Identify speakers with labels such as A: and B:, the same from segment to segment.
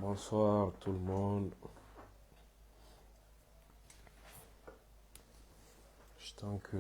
A: Bonsoir tout le monde. Je tant que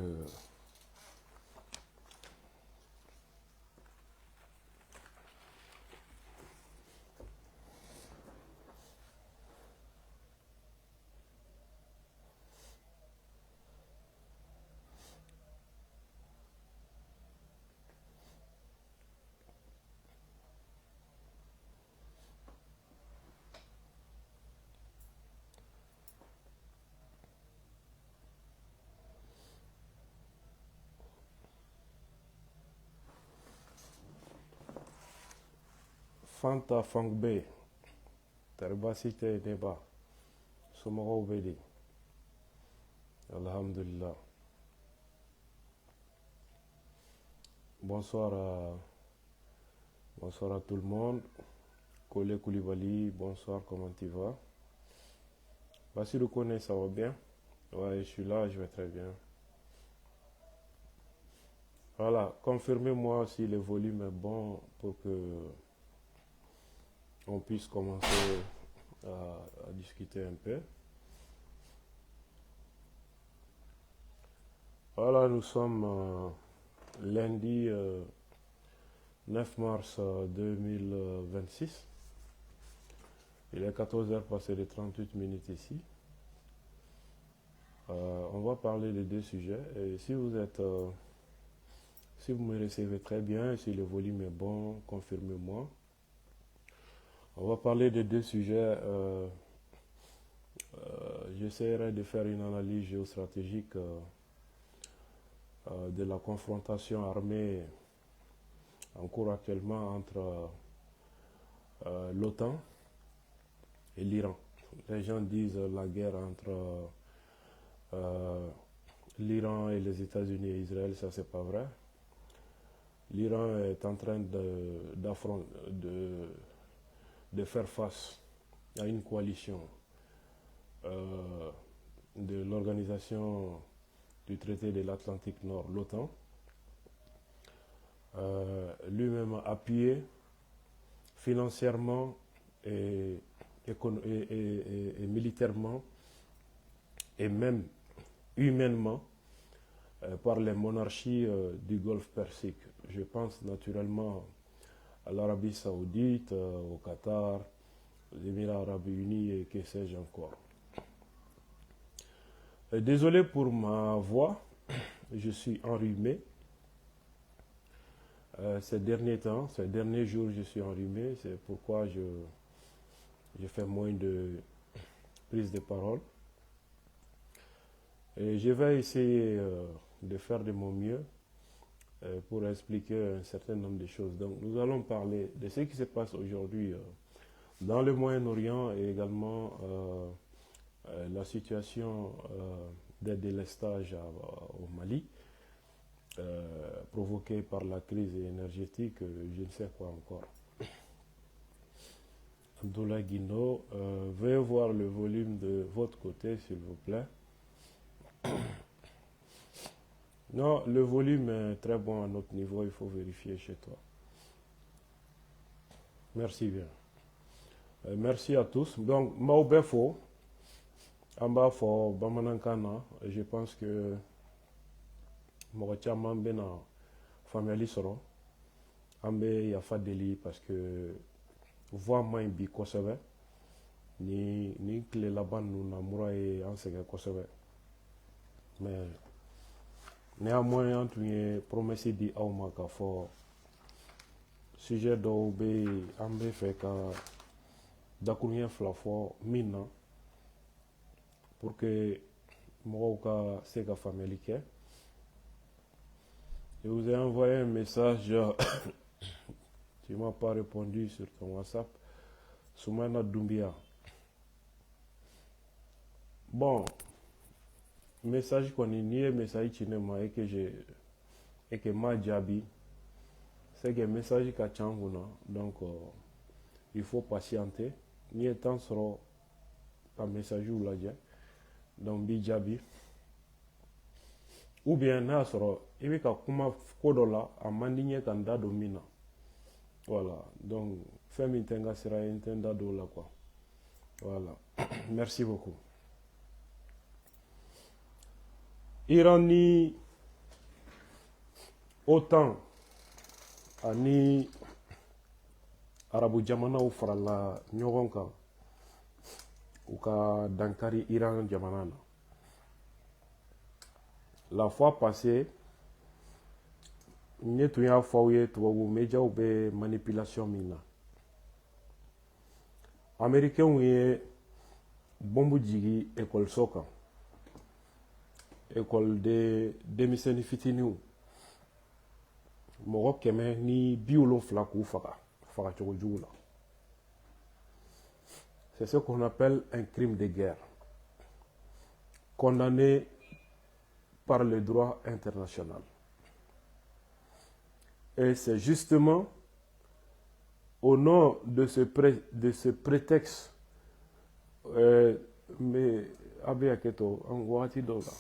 A: Fanta Fangbe, Tarbasite Neba, Somoro Bedi. Alhamdulillah. Bonsoir à tout le monde. Kole Koulibaly, bonsoir, comment tu vas? Bassi le connaît, ça va bien? Ouais, je suis là, je vais très bien. Voilà, confirmez-moi si le volume est bon pour que on puisse commencer à discuter un peu. Voilà, nous sommes lundi 9 mars 2026. Il est 14 heures passées de 38 minutes ici. On va parler de deux sujets. Et si vous me recevez très bien, si le volume est bon, confirmez-moi. On va parler de deux sujets. J'essaierai de faire une analyse géostratégique de la confrontation armée en cours actuellement entre l'OTAN et l'Iran. Les gens disent la guerre entre l'Iran et les États-Unis et Israël, ça c'est pas vrai. L'Iran est en train de faire face à une coalition de l'organisation du traité de l'Atlantique Nord, l'OTAN, lui-même appuyé financièrement et militairement et même humainement par les monarchies du Golfe Persique. Je pense naturellement à l'Arabie Saoudite, au Qatar, aux Émirats Arabes Unis et que sais-je encore. Désolé pour ma voix, je suis enrhumé. Ces derniers temps, ces derniers jours, je suis enrhumé. C'est pourquoi je fais moins de prise de parole. Et je vais essayer de faire de mon mieux pour expliquer un certain nombre de choses. Donc, nous allons parler de ce qui se passe aujourd'hui dans le Moyen-Orient et également la situation des délestages au Mali, provoquée par la crise énergétique, je ne sais quoi encore. Abdoulaye Guino, veuillez voir le volume de votre côté, s'il vous plaît. Non, le volume est très bon à notre niveau, il faut vérifier chez toi. Merci bien. Merci à tous. Donc, Maubefo, Amba for Bamanankana, je pense que Morachaman Bena Family Soro, Ambe Yafa Deli, parce que voix main bi kosebe, ni clé là-bas nous n'amoura et enseigne kosebe. Mais néanmoins, tu es promesse di Aumaka for sujet d'Obe Ambe fait que d'accourir flafo mina pour que Moroka Sega Family. Je vous ai envoyé un message, tu ne m'as pas répondu sur ton WhatsApp. Soumana Doumbia. Bon, message qu'on est nié, message chinema et que ma jabi, c'est que message ka changuna, donc il faut patienter. Ni étant sera pas message ou la donc bi jabi. Ou bien n'a sera, il y a kuma kodola a mandigné kanda domina. Voilà, donc fɛn min tɛ n ka sira ye n tɛ n da don o la quoi. Voilà. Merci beaucoup. Iran ni OTAN ani arabu jamanaw farala ɲɔgɔn kan u ka dankari Iran jamana na. La fois passée, ne tun y'a fɔ aw ye tubabu médiaw bɛ manipulation min na. Américains ye bombe jigi école kan. École de denmisɛnnin fitininw. Mɔgɔ 170 k'u faga cogo jugu la. C'est ce qu'on appelle un crime de guerre, condamné par le droit international. Et c'est justement au nom de ce prétexte, mais abe aketo en wati dɔw la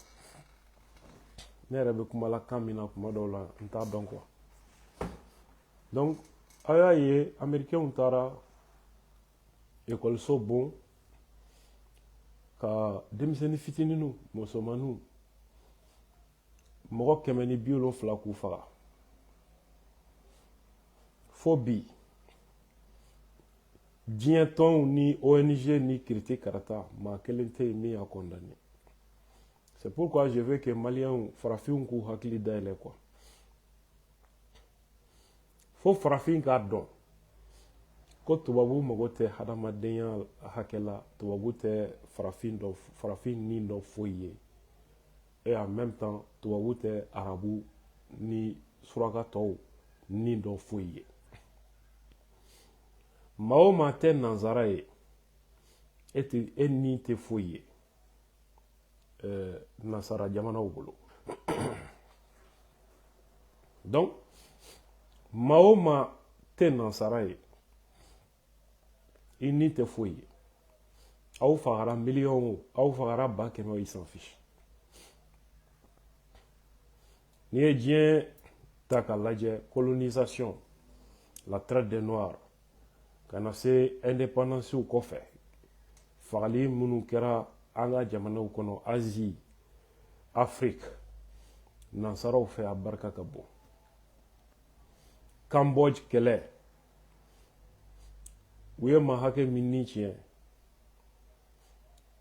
A: ne yɛrɛ bɛ kuma la kan min na kuma dɔw la n t'a dɔn quoi. Donc a y'a ye américains taara école bon ka denmisɛnnin fitininw musomaninw mɔgɔ 170 k'u faga fo bi diɲɛ tɔnw ni ONG ni kiriti karata maa kelen tɛ yen min y'a condamné. C'est pourquoi je veux que Maliens farafinw k'u hakili dayɛlɛ quoi. Fo farafin k'a dɔn ko tubabu mago tɛ hadamadenya hakɛ la, tubabu tɛ farafin ni dɔ foyi ye, et en même temps tubabu tɛ arabu ni suraka tɔw ni dɔ foyi ye. Maa o maa tɛ nanzara ye e ni tɛ foyi ye nasara jamanaw bolo. Donc maa o maa tɛ nansara ye i ni tɛ foyi ye. Aw fagara miliyɔn o aw fagara 100,000 o, i s'en fiche. N'i ye diɲɛ ta k'a lajɛ colonisation, la traite des noirs, ka na se indépendance kɔfɛ, fagali minnu kɛra an ka jamanaw kɔnɔ Asie, Afrique, nansaraw fɛ a barika ka bon. Cambodge kɛlɛ, u ye maa hakɛ min ni tiɲɛ,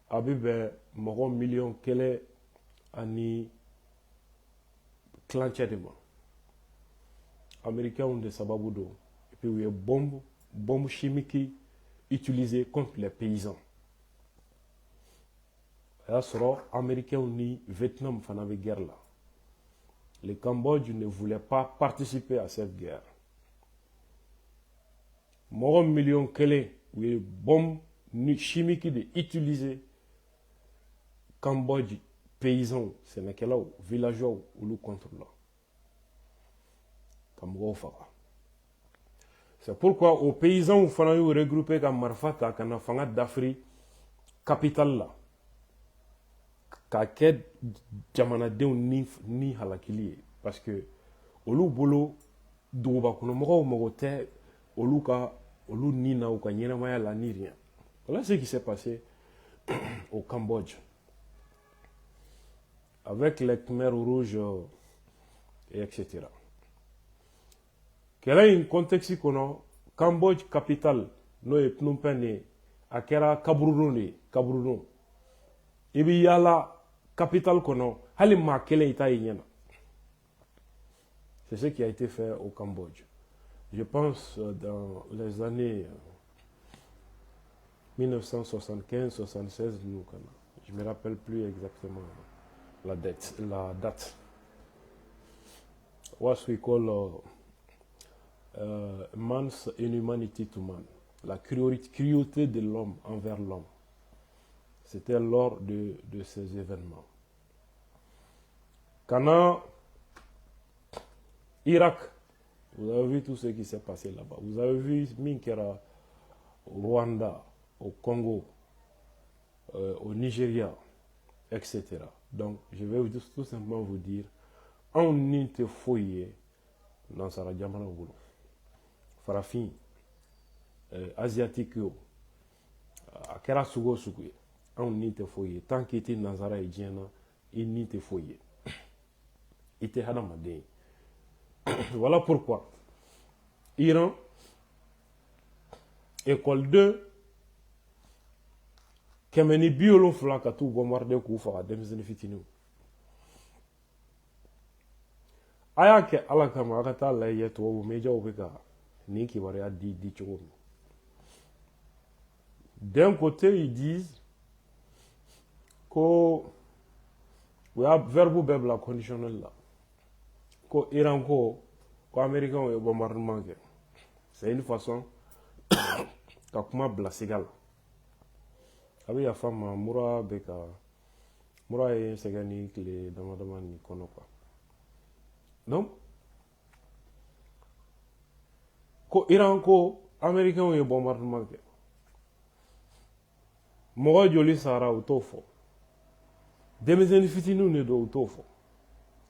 A: a bɛ bɛn mɔgɔ 1,000,000 ani tilancɛ de ma. Américains de sababu don, et puis u ye bombe chimique utilisée contre les paysans. A y'a sɔrɔ Américains ni Vietnam fana bɛ guerre la. Le Cambodge ne voulait pas participer à cette guerre. Mɔgɔ 1,000,000 u ye bombe chimique de utiliser Cambodge paysans, sɛnɛkɛlaw, villageois olu contre la. Ka mɔgɔw faga. C'est pourquoi aux paysans fana y'u regrouper ka marifa ta ka na fanga d'Afrique capitale la. K'a kɛ jamanadenw ni halakili ye. Parce que olu bolo dugubakɔnɔmɔgɔw mago tɛ olu ni na u ka ɲɛnamaya la ni rien. Voilà ce qui s'est passé au Cambodge. Avec les Khmers rouges, et etc. Kɛlɛ in contexte kɔnɔ, Cambodge capitale n'o ye Phnom Penh ye, a kɛra kaburudon de ye, kaburudon. I bɛ yaala capitale kɔnɔ, hali maa kelen i t'a ye ɲɛna. C'est ce qui a été fait au Cambodge. Je pense dans les années 1975-76, je ne me rappelle plus exactement la date. What we call man's inhumanity to man, la cruauté de l'homme envers l'homme. C'était lors de ces événements. Quand Irak, vous avez vu tout ce qui s'est passé là-bas. Vous avez vu Minkera au Rwanda, au Congo, au Nigeria, etc. Donc, je vais tout simplement vous dire, on n'y te fouille dans sa jamana bolo. Farafin, asiatique yo a kɛra sugu o sugu ye anw ni tɛ foyi ye tant que i tɛ nanzara ye diɲɛ na i ni tɛ foyi ye i tɛ hadamaden ye voilà pourquoi Iran école 2 kɛmɛ ni 70 ka t'u bombarder k'u faga denmisɛnnin fitiniw a y'a kɛ ala kama a ka taa lajɛ tubabu médiaw bɛ ka nin kibaruya di cogo min d'un côté ils disent ko u y'a verbe bɛɛ bila conditionnel la ko Iran ko américains ye bombardement kɛ c'est une façon ka kuma bila siga la a bɛ yafa ma mura ye sɛgɛn ni tile damadama ni kɔnɔ quoi donc ko Iran ko américains ye bombardement kɛ mɔgɔ joli sara u t'o fɔ denmisɛnnin fitininw de don u t'o fɔ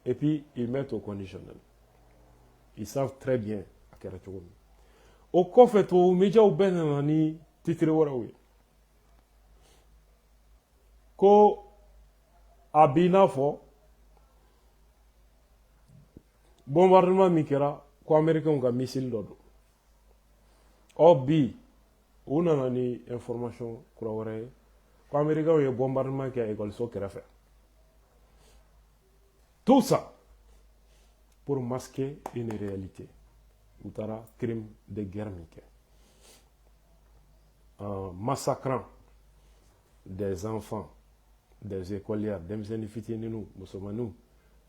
A: et puis ils mettent au conditionnel ils savent très bien a kɛra cogo min o kɔfɛ tubabu médiaw bɛɛ nana ni titre wɛrɛw ye ko a b'i n'a fɔ bombardement min kɛra ko américains ka missile dɔ don ɔ bi u nana ni information kura wɛrɛ ye ko américains ye bombardement kɛ école-so kɛrɛfɛ tout ça pour masquer une réalité u taara crime de guerre min kɛ en massacrant des enfants des écolières denmisɛnnin fitininw musomaninw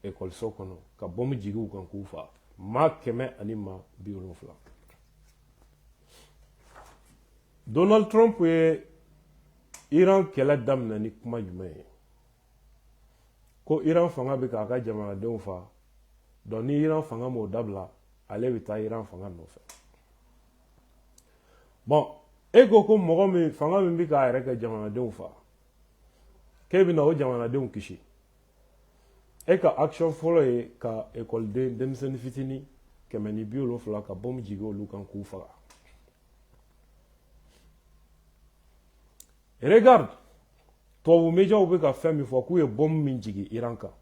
A: école-so kɔnɔ ka bɔmu jigi u kan k'u faga maa 170 Donald Trump ye Iran kɛlɛ daminɛ ni kuma jumɛn ye ko Iran fanga bɛ k'a ka jamanadenw faga donc ni Iran fanga m'o dabila ale bɛ taa Iran fanga nɔfɛ bon e ko mɔgɔ min fanga min bɛ k'a yɛrɛ kɛ jamanadenw faga k'e bɛna o jamanadenw kisi e ka action fɔlɔ ye ka école denmisɛnnin fitinin 170 ka bɔmu jigi olu kan k'u faga regarde tubabu médiaw bɛ ka fɛn min fɔ k'u ye bɔmu min jigi Iran kan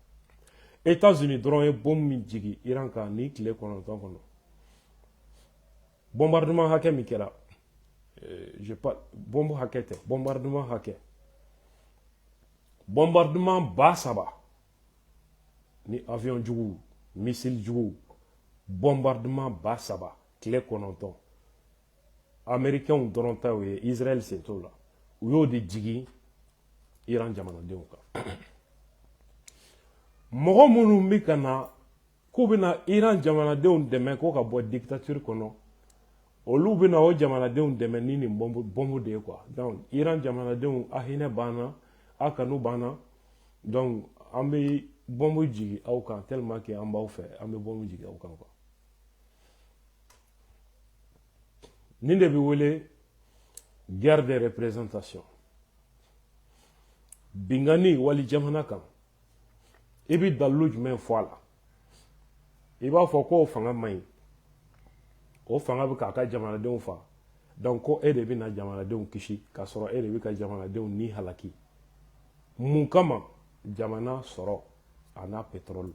A: États-Unis dɔrɔn ye bɔmu min jigi Iran kan ni tile 9 kɔnɔ bombardement hakɛ min kɛra bɔmu hakɛ tɛ bombardement hakɛ bombardement 3,000 ni avion jugu missile jugu bombardement 3,000 tile 9 américains dɔrɔn ta ye Israël sen t'o la u y'o de jigi Iran jamanadenw kan mɔgɔ minnu bɛ ka na k'u bɛna Iran jamanadenw dɛmɛ ko ka bɔ dictature kɔnɔ olu bɛna o jamanadenw dɛmɛ ni nin bɔnbu de ye quoi donc Iran jamanadenw a hinɛ banna a kanu banna donc an bɛ bɔnbu jigi aw kan tellement que an b'aw fɛ an bɛ bɔnbu jigi aw kan quoi nin de bɛ wele guerre de représentation bingani wali jamana kan i bɛ dalilu jumɛn fɔ a la i b'a fɔ ko o fanga man ɲi o fanga bɛ k'a ka jamanadenw faga donc ko e de bɛna jamanadenw kisi k'a sɔrɔ e de bɛ ka jamanadenw ni halaki mun kama jamana sɔrɔ a n'a pétrole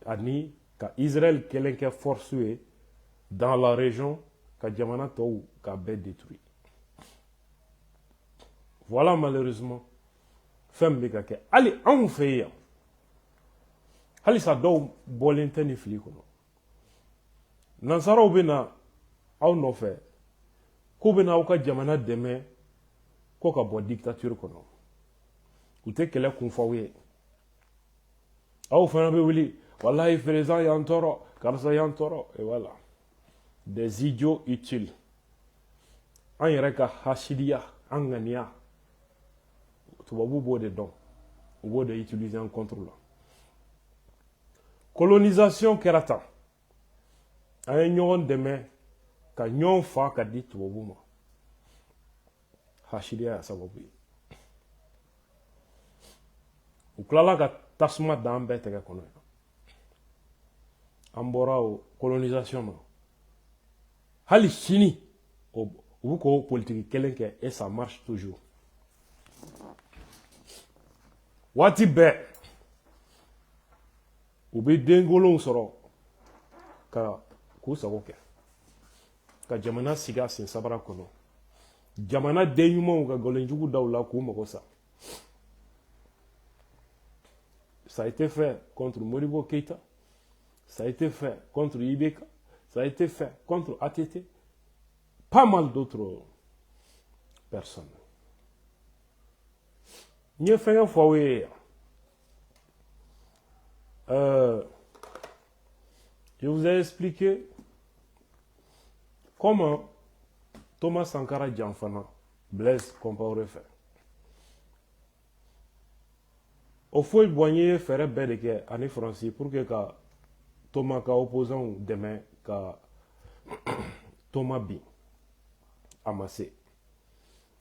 A: ani ka Israël kɛlɛ kɛ force ye dans la région ka jamana tɔw k'a bɛɛ détruire voilà malheureusement fɛn min bɛ ka kɛ hali anw fɛ yan halisa dɔw bɔlen tɛ ni fili kɔnɔ nansaraw bɛ na aw nɔfɛ k'u bɛ na aw ka jamana dɛmɛ ko ka bɔ dictature kɔnɔ u tɛ kɛlɛ kun fɔ aw ye aw fana bɛ wuli walahi président y'an tɔɔrɔ karisa y'an tɔɔrɔ et voilà des idiots utiles an yɛrɛ ka hasidiya an ŋaniya tubabu b'o de dɔn u b'o de utiliser en contre la colonisation kɛra tan an ye ɲɔgɔn dɛmɛ ka ɲɔgɔn fa ka di tubabu ma hasidiya y'a sababu ye u tilala ka tasuma da an bɛɛ tɛgɛ kɔnɔ yan an bɔra o colonisation ma hali sini Ou ko politique kelen et ça marche toujours. Wati be u be dengolon sɔrɔ ka k'u sago kɛ ka jamana sigi a sen sabara kɔnɔ jamana den ɲumanw ka gɔlɛnjugu daw la k'u mago sa. Ça a été fait contre Modibo Keïta, ça a été fait contre Ibeka, ça a été fait contre ATT, pas mal d'autres personnes. Je vous ai expliqué comment Thomas Sankara Djanfana, Blaise Compaoré fait. Au fond, il boignait ferait belle que année française pour que Thomas ka opposant demain ka Thomas B amassé.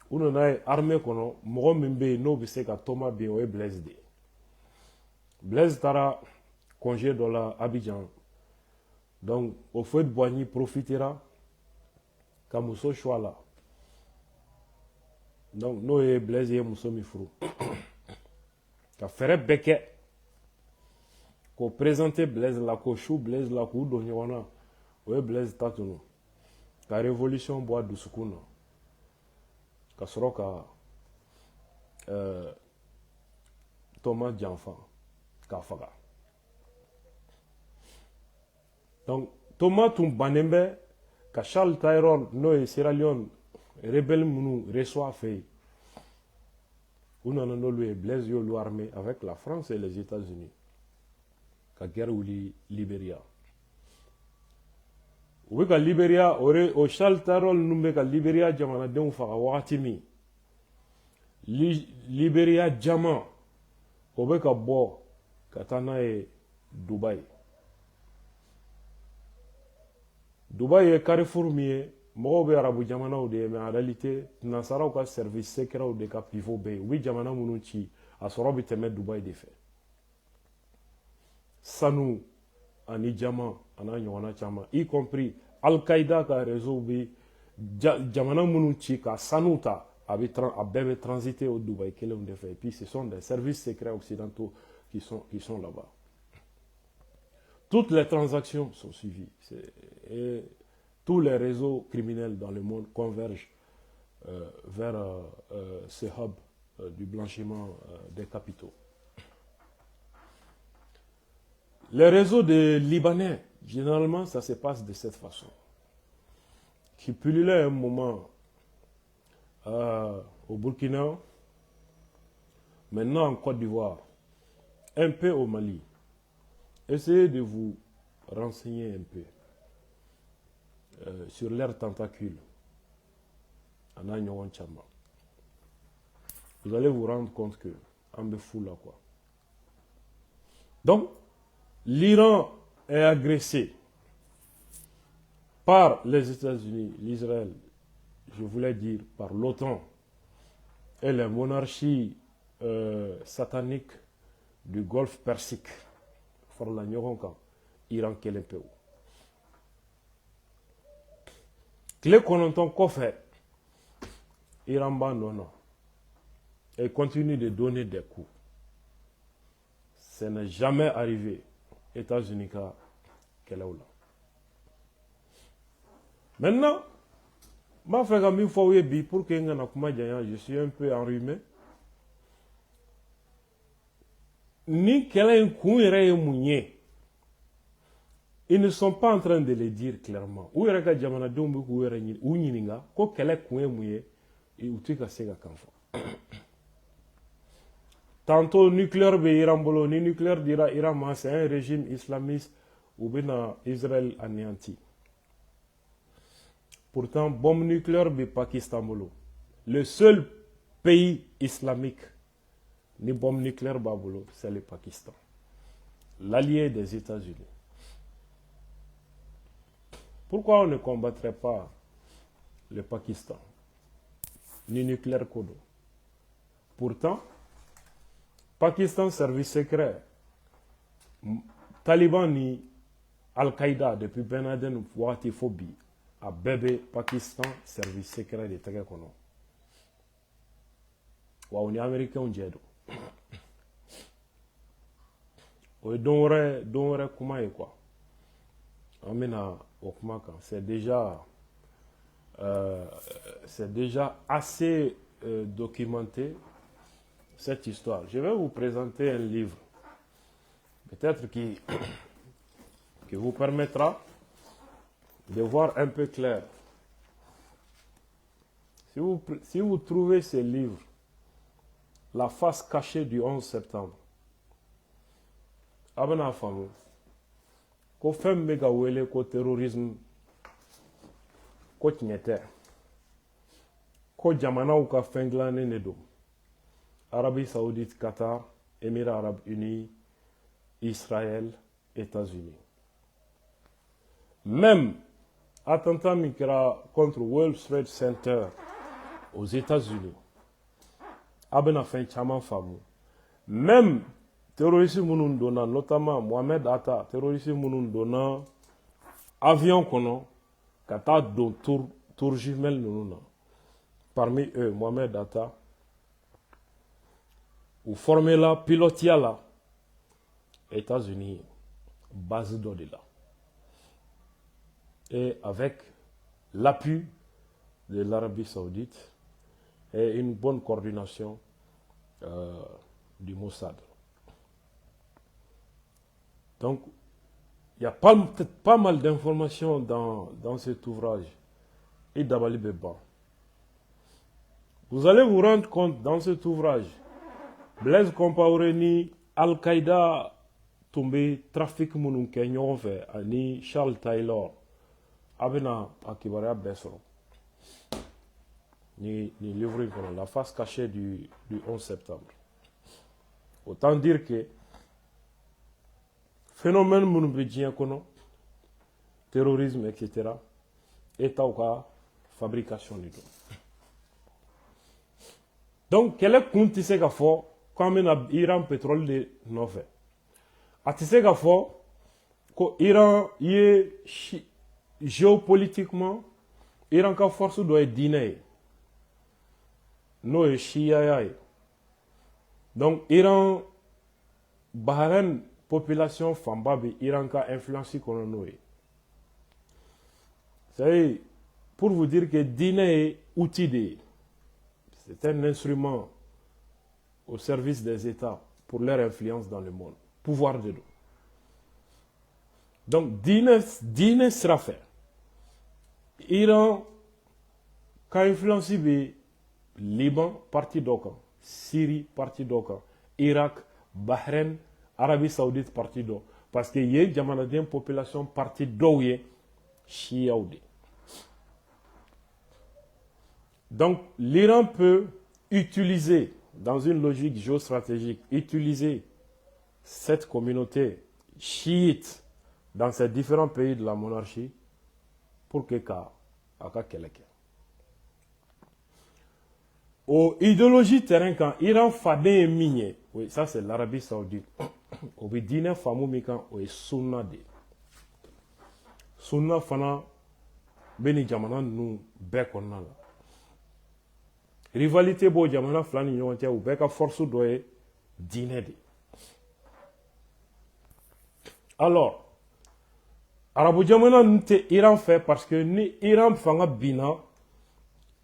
A: On a armé kono mogo mimbe no bise ka Thomas B o Blaise de. Blaise tara congé dans la Abidjan. Donc au fond, il boignait profitera ka muso choix là. Donc no e Blaise e muso mi furu. Ka fere beke ko présenter Blaise la ko chou Blaise la ko do nyona o Blaise tatuno ka révolution bois du sukuna ka soro ka Thomas Djanfan ka faga. Donc Thomas Tumbanembe ka Charles Taylor no e Sierra Leone rebelle munu reçoit fait. On a un Blaise Yolo armé avec la France et les États-Unis. La guerre ou Libéria. Oui, la Libéria, au Charles Tarol, nous mettons la Libéria, Jamana, de Fara, Watimi. Libéria, Jama, au Beka Bo, Katana et Dubaï. Dubaï est Carrefour Mier. Moi, arabu jamana ou de mais en réalité nasara ou ka service secret ou de ka pivot be oui jamana munuchi a sorobi teme Dubaï de fait sanu ani jama ana nyona chama y compris Al-Qaïda ka réseau bi jamana munuchi ka sanuta a bébé transité au Dubaï kelem de fait et puis ce sont des services secrets occidentaux qui sont là-bas. Toutes les transactions sont suivies et tous les réseaux criminels dans le monde convergent vers ce hub du blanchiment des capitaux. Les réseaux des Libanais, généralement, ça se passe de cette façon. Qui pullulaient un moment au Burkina, maintenant en Côte d'Ivoire, un peu au Mali. Essayez de vous renseigner un peu. Sur leurs tentacules en Agnon Chama. Vous allez vous rendre compte que on me fout là quoi. Donc, l'Iran est agressé par les États-Unis, l'Israël, je voulais dire par l'OTAN et les monarchies sataniques du Golfe Persique. Iran Kelepeu. Clé Kononton Kofé, Iran non. Et continue de donner des coups. Ça n'est jamais arrivé. États-Unis qu'elle est là. Maintenant, pour que je suis un peu enrhumé. Ni qu'elle ait un coup et ils ne sont pas en train de le dire clairement. Où est le Jamana Dombu ou Unininga, quoi qu'elle ait coué mouillé, et où tu as sega kanfa. Tantôt nucléaire be Irambolo, ni nucléaire dira Iran, c'est un régime islamiste ou bien Israël anéanti. Pourtant, bombe nucléaire be Pakistan bolo. Le seul pays islamique ni bombe nucléaire babolo, c'est le Pakistan. L'allié des États-Unis. Pourquoi on ne combattrait pas le Pakistan, ni nucléaire Kodo? Pourtant, Pakistan, service secret, Taliban ni Al-Qaïda depuis Ben Laden Watifobi a bɛɛ bɛ Pakistan service secret de tɛgɛ kɔnɔ wa u ni américains jɛ don o ye don wɛrɛ kuma ye quoi an bɛna o kuma kan c'est déjà assez documenté cette histoire. Je vais vous présenter un livre peut-être qui vous permettra de voir un peu clair. Si vous trouvez ce livre, La face cachée du 11 septembre, abana famu ko fɛn bɛ ka wele ko terrorisme ko tiɲɛ tɛ ko jamanaw ka fɛn dilannen de don Arabie Saoudite, Qatar, Émirats Arabes Unis, Israël, États-Unis. Même attentat min kɛra contre World Trade Center aux États-Unis a bɛna fɛn caman faamu. Même terroristes minnu donna, notamment Mohamed Atta, terroristes minnu donna avion kɔnɔ ka taa don tour jumelle ninnu na. Parmi eux, Mohamed Atta, ou formé la, pilotia la, États-Unis, base dɔ de la. Et avec l'appui de l'Arabie Saoudite et une bonne coordination du Mossad. Donc, il y a pas mal d'informations dans cet ouvrage. Et Dabali Beba. Vous allez vous rendre compte dans cet ouvrage, Blaise Compaoré ni Al-Qaïda tombé trafic munun kɛ ɲɔgɔn fɛ ani Charles Taylor a bɛna a kibaruya bɛɛ sɔrɔ ni livre in kɔnɔ, La face cachée du 11 septembre. Autant dire que phénomène minnu bɛ diɲɛ kɔnɔ, terrorisme etc., État ka fabrication de don. Donc kɛlɛ kun tɛ se ka fɔ k'an bɛna Iran pétrole de nɔfɛ. A tɛ se ka fɔ ko Iran ye géopolitiquement Iran ka force dɔ ye diinɛ ye n'o ye Shia ye. Donc Iran, Bahreïn population fanba bɛ Iran ka influence kɔnɔ n'o ye. C'est pour vous dire que diinɛ ye outil de ye. C'est un instrument au service des États pour leur influence dans le monde. Pouvoir de l'eau. Donc, diinɛ sira fɛ Iran ka influence bɛ Liban parti dɔ kan, Syrie parti dɔ kan, Irak, Bahreïn, Arabie Saoudite parti dɔ. Parce que ye jamanaden population parti dɔw ye Chiaw de. Donc, l'Iran peut utiliser, dans une logique géostratégique, utiliser cette communauté chiite dans ces différents pays de la monarchie pour que ka kɛlɛ kɛ. Au idéologie terrain quand Iran faden ye min ye, oui, ça c'est l'Arabie Saoudite. O bɛ diinɛ faamu min kan o ye sunna de. Sunna fana bɛ nin jamana ninnu bɛɛ kɔnɔna la. Rivalité b'o jamana fila ni ɲɔgɔn cɛ, u bɛɛ ka force dɔ ye diinɛ de. Alors, arabu jamana ninnu tɛ Iran fɛ parce que ni Iran fanga binna,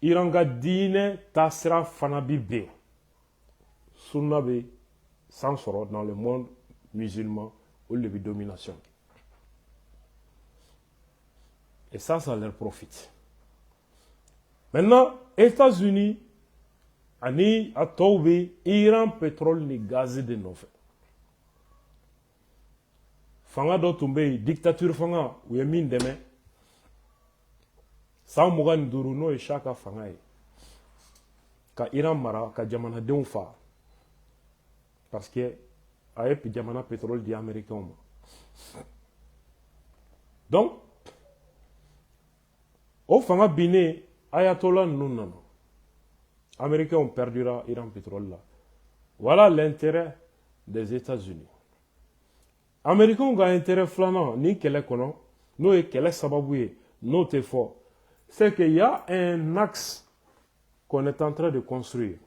A: Iran ka diinɛ taasira fana bi ben. Sunna bɛ san sɔrɔ dans le monde musulman, olu de bɛ domination. Et ça leur profite. Maintenant, États-Unis ani a tɔw bɛ Iran pétrole ni gaz de nɔfɛ. Fanga dɔ tun bɛ yen, dictature fanga, u ye min dɛmɛ san 25 n'o ye Shah ka fanga ye, ka Iran mara ka jamanadenw fa parce que a ye jamana pétrole di américains ma. Donc, o fanga binnen ayatollah ninnu nana, américains perdura Iran pétrole là. Voilà l'intérêt des États-Unis. Américains ka intérêt filanan ni kɛlɛ kɔnɔ, n'o ye kɛlɛ sababu ye, n'o tɛ fɔ, c'est qu'il y a un axe qu'on est en train de construire.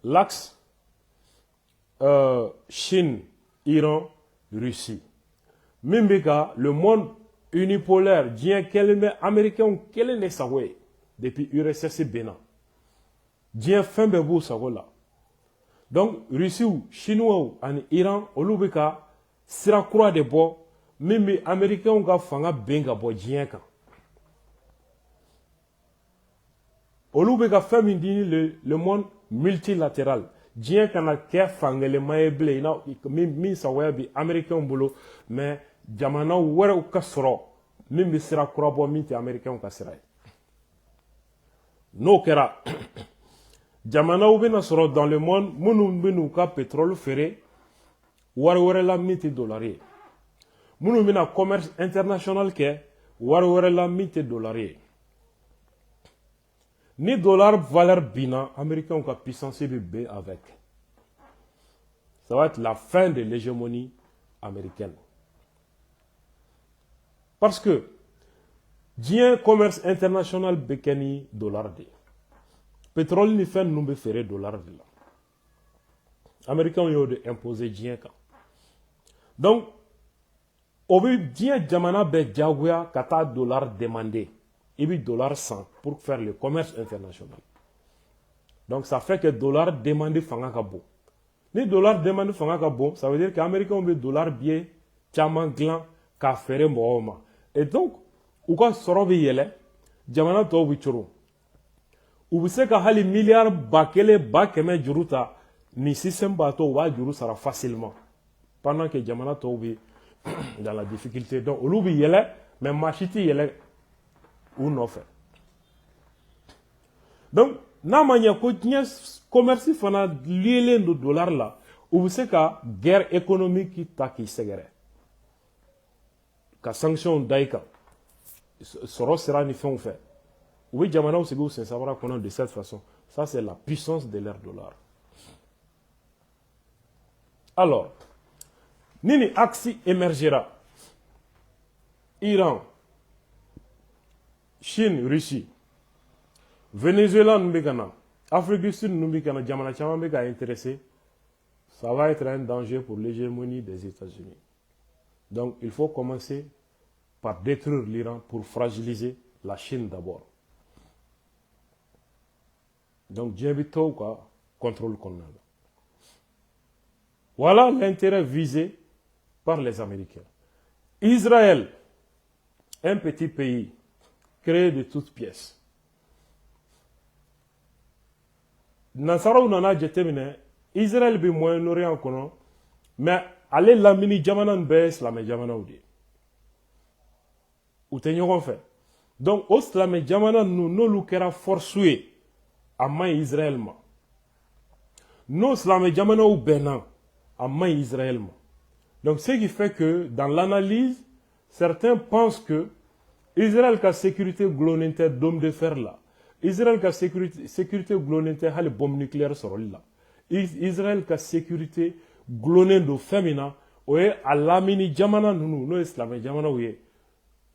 A: L'axe Chine, Iran, Russie. Mimbeka, le monde unipolaire, bien qu'elle américain, qu'elle n'est pas depuis URSS Bénin. Bien fin de vous, ça là. Donc, Russie ou Chinois ou Iran, au Lubeka, sera croix de bois, même les Américains ont fanga benga bo bien quand. Au Lubeka, fait le monde multilatéral. Bien qu'on a qu'à faire les mailles blés, même ça ouais bi Américain boulot, mais jamana ouera ou kasro, même sera croix bois minti Américain ou kasra. No kera. Jamana ou bien sera dans le monde, mounou ka pétrole ferré, ouera la minti dollarier. Mounou bina commerce international ke, ouera la minti dollarier. Ni dollar valeur bina, Américain ou puissance B avec. Ça va être la fin de l'hégémonie américaine. Parce que, bien commerce international bekeni dollar de. Pétrole ni fin nous faire dollar de là. Américains ont de imposer bien quand. Donc, au bout bien jamana be jaguya kata dollar demandé. Et puis dollar 100 pour faire le commerce international. Donc ça fait que dollar demandé fanga kabo. Ni dollar demandé fanga kabo, ça veut dire que les Américains ont dollar bien, chaman glan, ka faire mohoma. Et donc, ou quand sorobi yele, jamana to wichuru. Ou se ka hali milliard bakele bakeme juruta, ni système bateau wa juru sera facilement. Pendant que jamana to bi dans la difficulté. Donc, olubi yele, mais machiti yele, ou non fait. Donc, na mania ko tiens commerce fana lié le dollar là, ou c'est ka guerre économique qui ta qui segere. Ka sanction daika. Soro sera ni fait. Oui, jamana ou c'est savoir qu'on de cette façon. Ça c'est la puissance de leur dollar. Alors, nini axi émergera. Iran, Chine, Russie, Venezuela, Numbikana, Afrique du Sud, Numbikana, Jamana Chamambeka intéressé, ça va être un danger pour l'hégémonie des États-Unis. Donc il faut commencer par détruire l'Iran pour fragiliser la Chine d'abord. Donc Djebito, quoi, contrôle qu'on a. Voilà l'intérêt visé par les Américains. Israël, un petit pays, créé de toutes pièces. Nasara nana jetemine Israël bi Moyen-Orient kono mais ale lamini jamana be islam jamana udi ou te ñogon fait donc au islam jamana no lu kera forcé amma Israël ma no islam jamana ou benin amma Israël ma donc ce qui fait que dans l'analyse certains pensent que Israël ka sécurité glonente d'homme de fer là. Israël ka sécurité glonente hali bombe nucléaire sur là. Israël ka sécurité glonente do femina oye alamini jamana nunu no islam jamana oye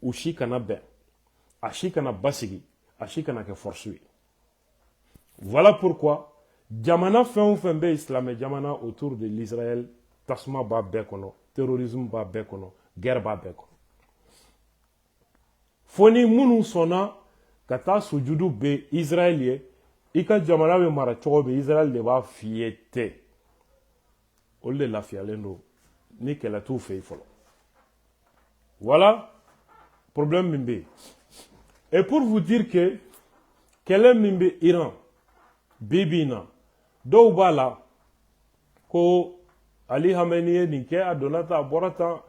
A: ushi kana ben. Ashi kana basigi, ashi kana ke forcé. Voilà pourquoi jamana fe islam jamana autour de l'Israël tasma ba bekono, terrorisme ba bekono, guerre ba bekono. Foni munu sona kata sujudu be Israël ika jamana be mara chogo be Israël de ba fiete olle la fialendo ni kela tout fait folo. Voilà problème mimbe. Et pour vous dire que quel est mimbe Iran bibina do bala ko Ali Khamenei ni ke adonata borata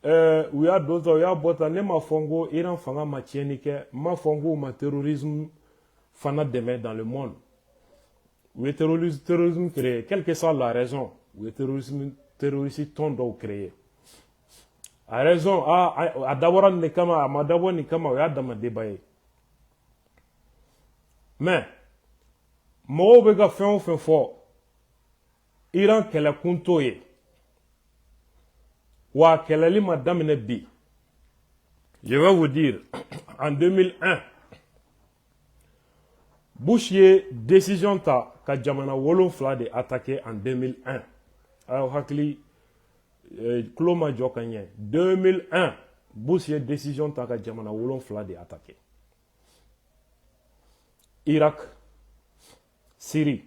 A: ou ya d'autres ya bota ne ma fongo Iran fanga ma tienike ma fongo ma terrorisme fana demain dans le monde ou le terrorisme créé quelle que soit la raison ou le terrorisme tondo créé a raison a d'abord ne kama ma d'abord ni kama ya dama débat mais mo be ga fin fort Iran kela kuntoye wa kelali madame bi. Je vais vous dire en 2001 Bush ye décision ta ka jamana 7 de attaqué en 2001 alors hakili kulo ma jɔ ka ɲɛ 2001 Bush ye décision ta ka jamana 7 de attaqué Irak, Syrie,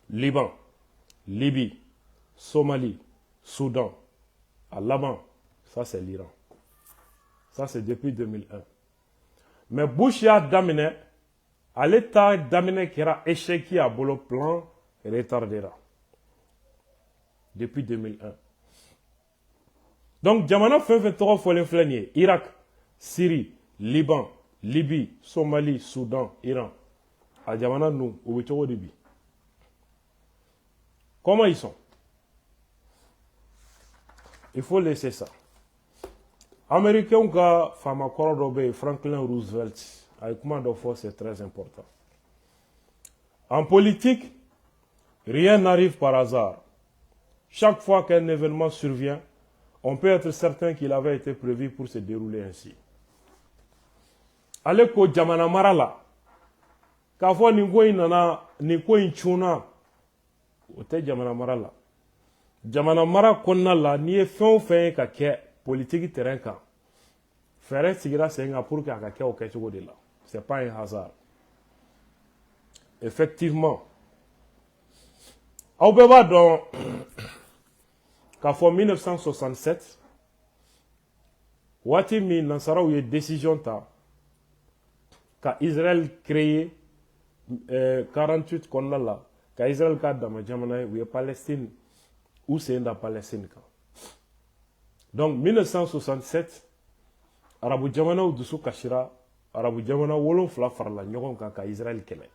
A: Liban, Libye, Somalie, Soudan, à l'avant, ça c'est l'Iran. Ça c'est depuis 2001. Mais Bush a daminé, à l'état daminé qui a échec à le plan retardera. Depuis 2001. Donc, Jamana fait 3 fois l'inflanier. Irak, Syrie, Liban, Libye, Somalie, Soudan, Iran. À Jamana, nous, au début. Comment ils sont? Il faut laisser ça. Américains qui fama korodobe Franklin Roosevelt avec comment de force c'est très important. En politique, rien n'arrive par hasard. Chaque fois qu'un événement survient, on peut être certain qu'il avait été prévu pour se dérouler ainsi. Ale ko jamana mara la k'a fɔ nin ko in nana nin ko in cunna o tɛ jamana mara la jamana mara kɔnɔna la n'i ye fɛn o fɛn ye ka kɛ politique terrain kan fɛɛrɛ sigira sen kan pour que a ka kɛ o kɛcogo de la c'est pas un hasard effectivement aw bɛɛ b'a dɔn k'a fɔ 1967 waati min nansaraw ye décision ta ka Israël créé 48 kɔnɔna la ka Israël ka dama jamana ye u ye Palestine u sen da Palestine kan donc 1967 arabu jamanaw dusu kasira arabu jamana 7 farala ɲɔgɔn kan ka Israël kɛlɛ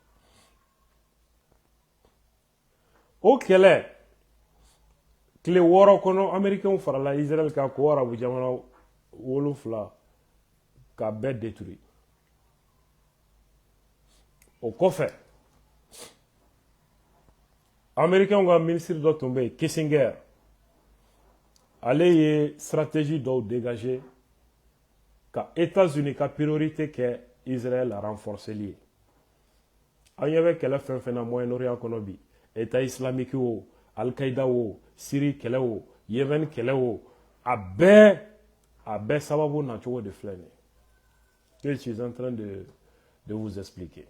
A: o kɛlɛ tile 6 kɔnɔ américains farala Israël kan ko arabu jamana 7 ka bɛɛ détruire o kɔfɛ américains ka ministre dɔ tun bɛ yen Kissinger ale ye stratégie dɔw dégager ka États-Unis ka priorité kɛ Israël a renforceli ye an ɲɛ bɛ kɛlɛ fɛn fɛn na Moyen-Orient kɔnɔ bi État islamique o Al-Qaïda o Syrie kɛlɛ o Yémen kɛlɛ o a bɛɛ sababu nacogo de filɛ nin ye je suis en train de vous expliquer.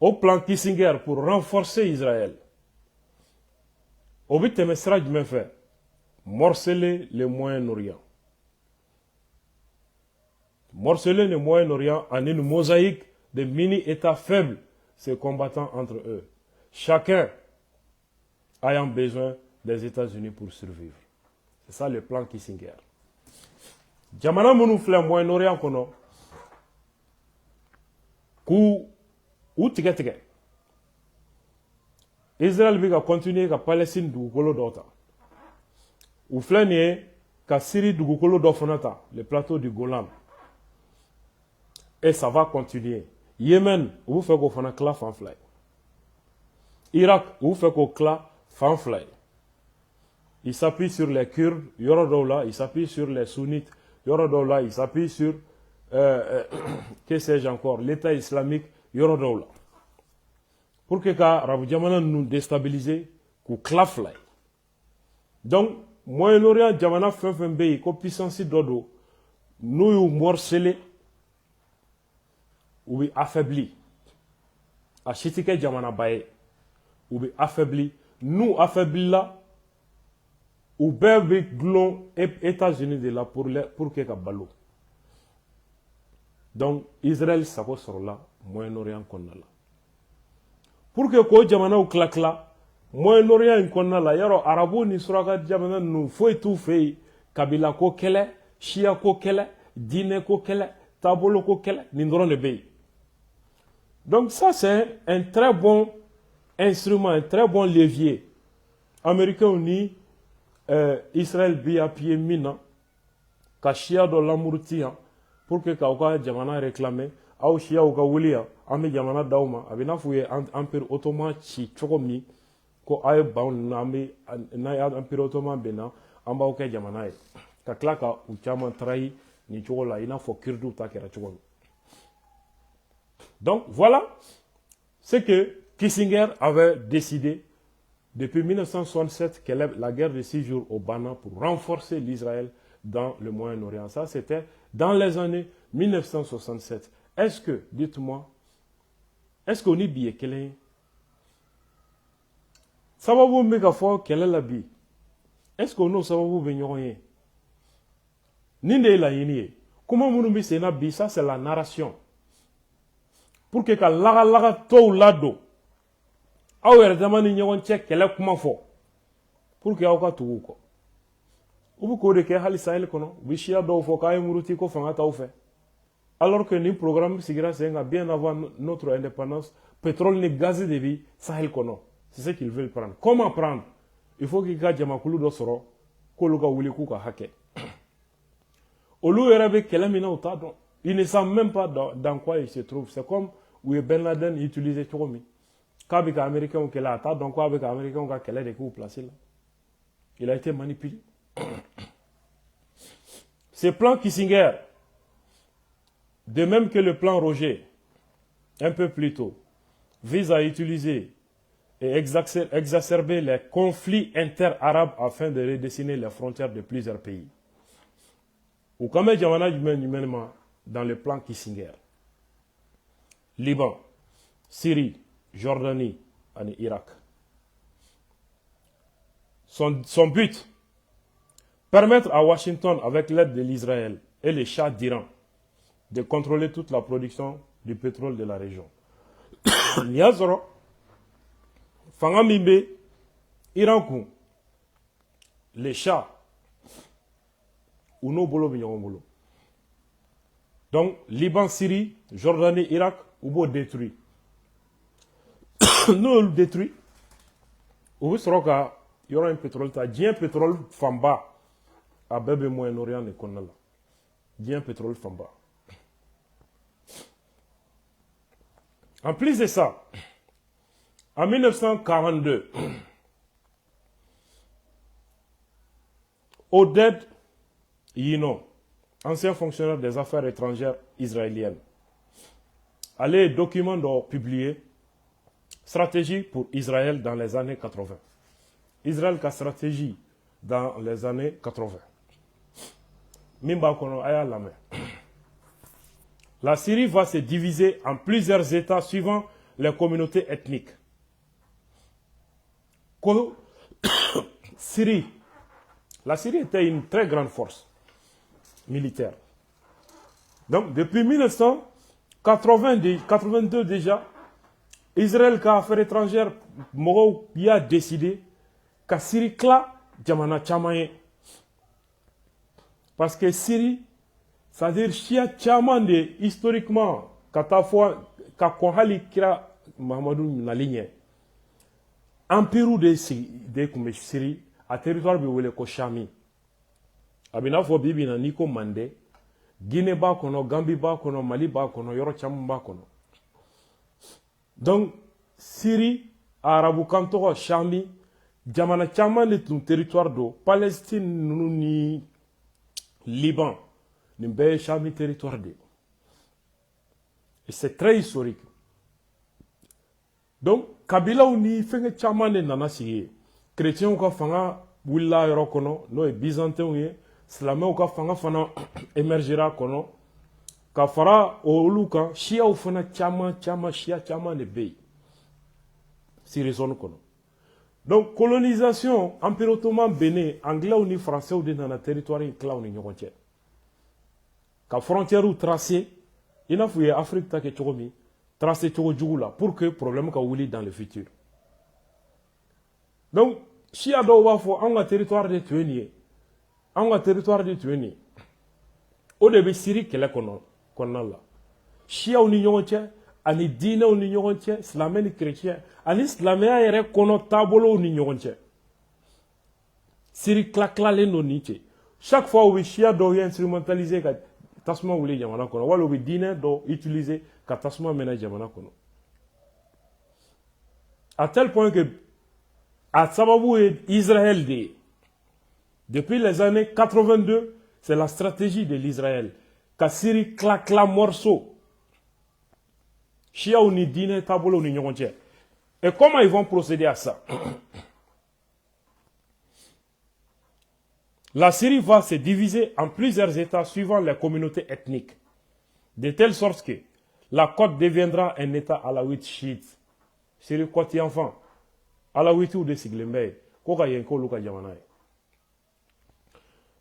A: Au plan Kissinger pour renforcer Israël, au but de sera du même fait, morceler le Moyen-Orient. Morceler le Moyen-Orient en une mosaïque de mini-États faibles se combattant entre eux. Chacun ayant besoin des États-Unis pour survivre. C'est ça le plan Kissinger. Jamana munu filɛ Moyen-Orient kɔnɔ k'u tigɛ Israël bɛ ka continuer ka Palestine dugukolo dɔ ta u filɛ nin ye ka Syrie dugukolo dɔ fana ta le plateau du Golan et ça va continuer. Yémen u bɛ fɛ k'o fana tila fan 2 ye Irak u bɛ fɛ k'o tila fan 2 ye il s'appuie sur les Kurdes yɔrɔ dɔw la il s'appuie sur les sunnites yɔrɔ dɔw la il s'appuie sur que sais-je encore l'État islamique yɔrɔ dɔw la pour que ka arabu jamana nous déstabiliser k'u tila 2 ye donc Moyen-Orient jamana fɛn fɛn bɛ yen ko puissance dɔ don n'u y'u morceler u bɛ affaibli a si tɛ kɛ jamanaba ye u bɛ affaibli n'u affaiblila u bɛɛ bɛ gulon États-Unis de la pour que ka balo donc Israël sago sɔrɔla Moyen-Orient kɔnɔna la pour que k'o jamanaw tila Moyen-Orient in kɔnɔna la yarɔ arabu ni suraka jamana ninnu foyi t'u fɛ yen kabila ko kɛlɛ siya ko kɛlɛ diinɛ ko kɛlɛ taabolo ko kɛlɛ nin dɔrɔn de bɛ yen donc ça c'est un très bon instrument un très bon levier américains ni Israël bi appuyé min na ka siya dɔ lamuriti yan pour que k'aw ka jamana réclamer aw siyaw ka wuli yan an bɛ jamana d'aw ma a bɛ n'a fɔ u ye empire ottoman ci cogo min ko aw ye ban ninnu an bɛ n'a ye empire ottoman bɛnna an b'aw kɛ jamana ye ka tila ka u caman trahi ni cogo la, il n'a faut kirdu ta kera cogo. Donc voilà ce que Kissinger avait décidé depuis 1967, que la guerre de 6 jours au Bana pour renforcer l'Israël dans le Moyen-Orient. Ça, c'était dans les années 1967. Est-ce que, dites-moi, est-ce qu'on est bien quel sababu mega fo quelle la bi? Est-ce qu'on a sababu benyoye? Ninde la yini? Comment nous bi sena bi? Ça, c'est la narration. Pour que laga laga to lado. Awer zamani nyawon check kele kuma fo. Pour que awka tugu ko. Ubu ko de ke hali sahel kono, bi shia do fo kay muruti ko fanga taw fe. Alors que ni programme sigira senga bien avant notre indépendance, pétrole ni gaz de vie sahel kono. C'est ce qu'ils veulent prendre. Comment prendre? Il faut qu'il y ait jamakulu do soro ko luka wuli ku ka hake. Olu erabe kele mina uta don. Ils ne savent même pas dans quoi ils se trouvent. C'est comme où Ben Laden utilisait Choumi. Quand les Américains ont qu'elle a attaqué, donc avec les Américains ont qu'elle a des coups placés là. Il a été manipulé. Ce plan Kissinger, de même que le plan Roger, un peu plus tôt, vise à utiliser et exacerber les conflits inter-arabes afin de redessiner les frontières de plusieurs pays. Ou comme dans le plan Kissinger, Liban, Syrie, Jordanie et Irak. Son but, permettre à Washington, avec l'aide de l'Israël et les Shah d'Iran, de contrôler toute la production du pétrole de la région. Niazoro, Fangamimbe, Iran, les Shah, ou nos bolo bolo. Donc, Liban, Syrie, Jordanie, Irak, ou détruit. Nous le détruit. Ou il y aura un pétrole. Il y a un pétrole famba. À Bébé Moyen-Orient et Konala. Il y a un pétrole famba. En plus de ça, en 1942, Oded Yino, ancien fonctionnaire des affaires étrangères israéliennes, a les documents publiés stratégie pour Israël dans les années 80. Israël a stratégie dans les années 80. La Syrie va se diviser en plusieurs États suivant les communautés ethniques. Syrie. La Syrie était une très grande force militaire. Donc, depuis 1982 déjà, Israël, qui a affaires étrangères, il a décidé que Syrie kla jamana chamaye. Parce que Syrie, c'est-à-dire chia chaman de historiquement, katafwa kakohali kira Mahamadou na ligne. Empire de Syrie, à territoire de ko Chami. Abina fo bibi na niko mande, Guinée ba kono, Gambie ba kono, Mali ba kono, Yoro cham ba kono. Donc, Syrie, Arabu Kanto, Chami, Jamana Chaman est un territoire d'eau. Palestine, ni Liban, ni Chami territoire d'eau. Et c'est très historique. Donc, Kabila ou ni fait Chaman de Nanasi, chrétien ou ka fanga, Willa Yorokono, no et byzantin ou ye, Slamé ou ka fanga fana émergera kono, Kafara ou Luka, Shia ou fana Chama, Shia Chama de Bey. Donc, colonisation, empire ottoman bénin, anglais ou ni français ou dans le territoire cla ou ni nyonche. Ka frontière ou tracé, il a fouillé Afrique ta ke chokomi, tracé choko djougula pour que problème ka wuli dans le futur. Donc, si a do wafo anga territoire de tueni, anga territoire de tueni. Au début Syrie kele kono la. Shia ou ni nyonche, ani dina ou ni nyonche, islamé ni chrétien. Ani islamé a yere kono tabolo ni nyonche. Syrie klakla le no niche. Chaque fois où Shia do instrumentaliser ka tasma wuli jamana kono, wala où dina do utiliser ka tasma mena jamana kono. À tel point que à sababu Israël depuis les années 82 C'est la stratégie de l'Israël. Ka Syrie claque la morceau. Chia ou ni dîner tabolo ni nyonche. Et comment ils vont procéder à ça? La Syrie va se diviser en plusieurs États suivant les communautés ethniques, de telle sorte que la côte deviendra un État alawite chiite. Syrie côte enfant, alawite ou de Siglembe, koka yenko luka jamanaye.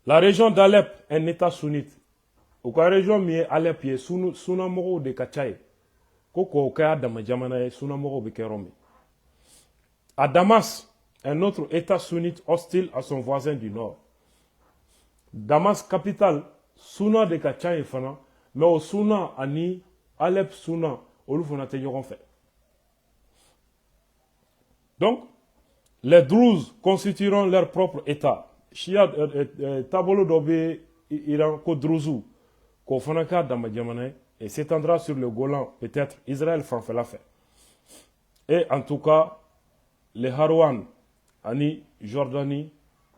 A: La région d'Alep, un État sunnite. Ou la région miye Alep ye sunamoro de Kachaye, koko kaya dama jamanaye sunamoro bekeromi. À Damas, un autre État sunnite hostile à son voisin du nord. Damas capitale, Suna de Kachaye fana, mais au Suna ani Alep Suna, Olufana te yoron fait. Donc, les Druzes constitueront leur propre État. Shia tabolo dobe Iran ko Druzu, ko fanaka damadjamane, et s'étendra sur le Golan, peut-être Israël fait la fait. Et en tout cas, les Harouan, ani Jordanie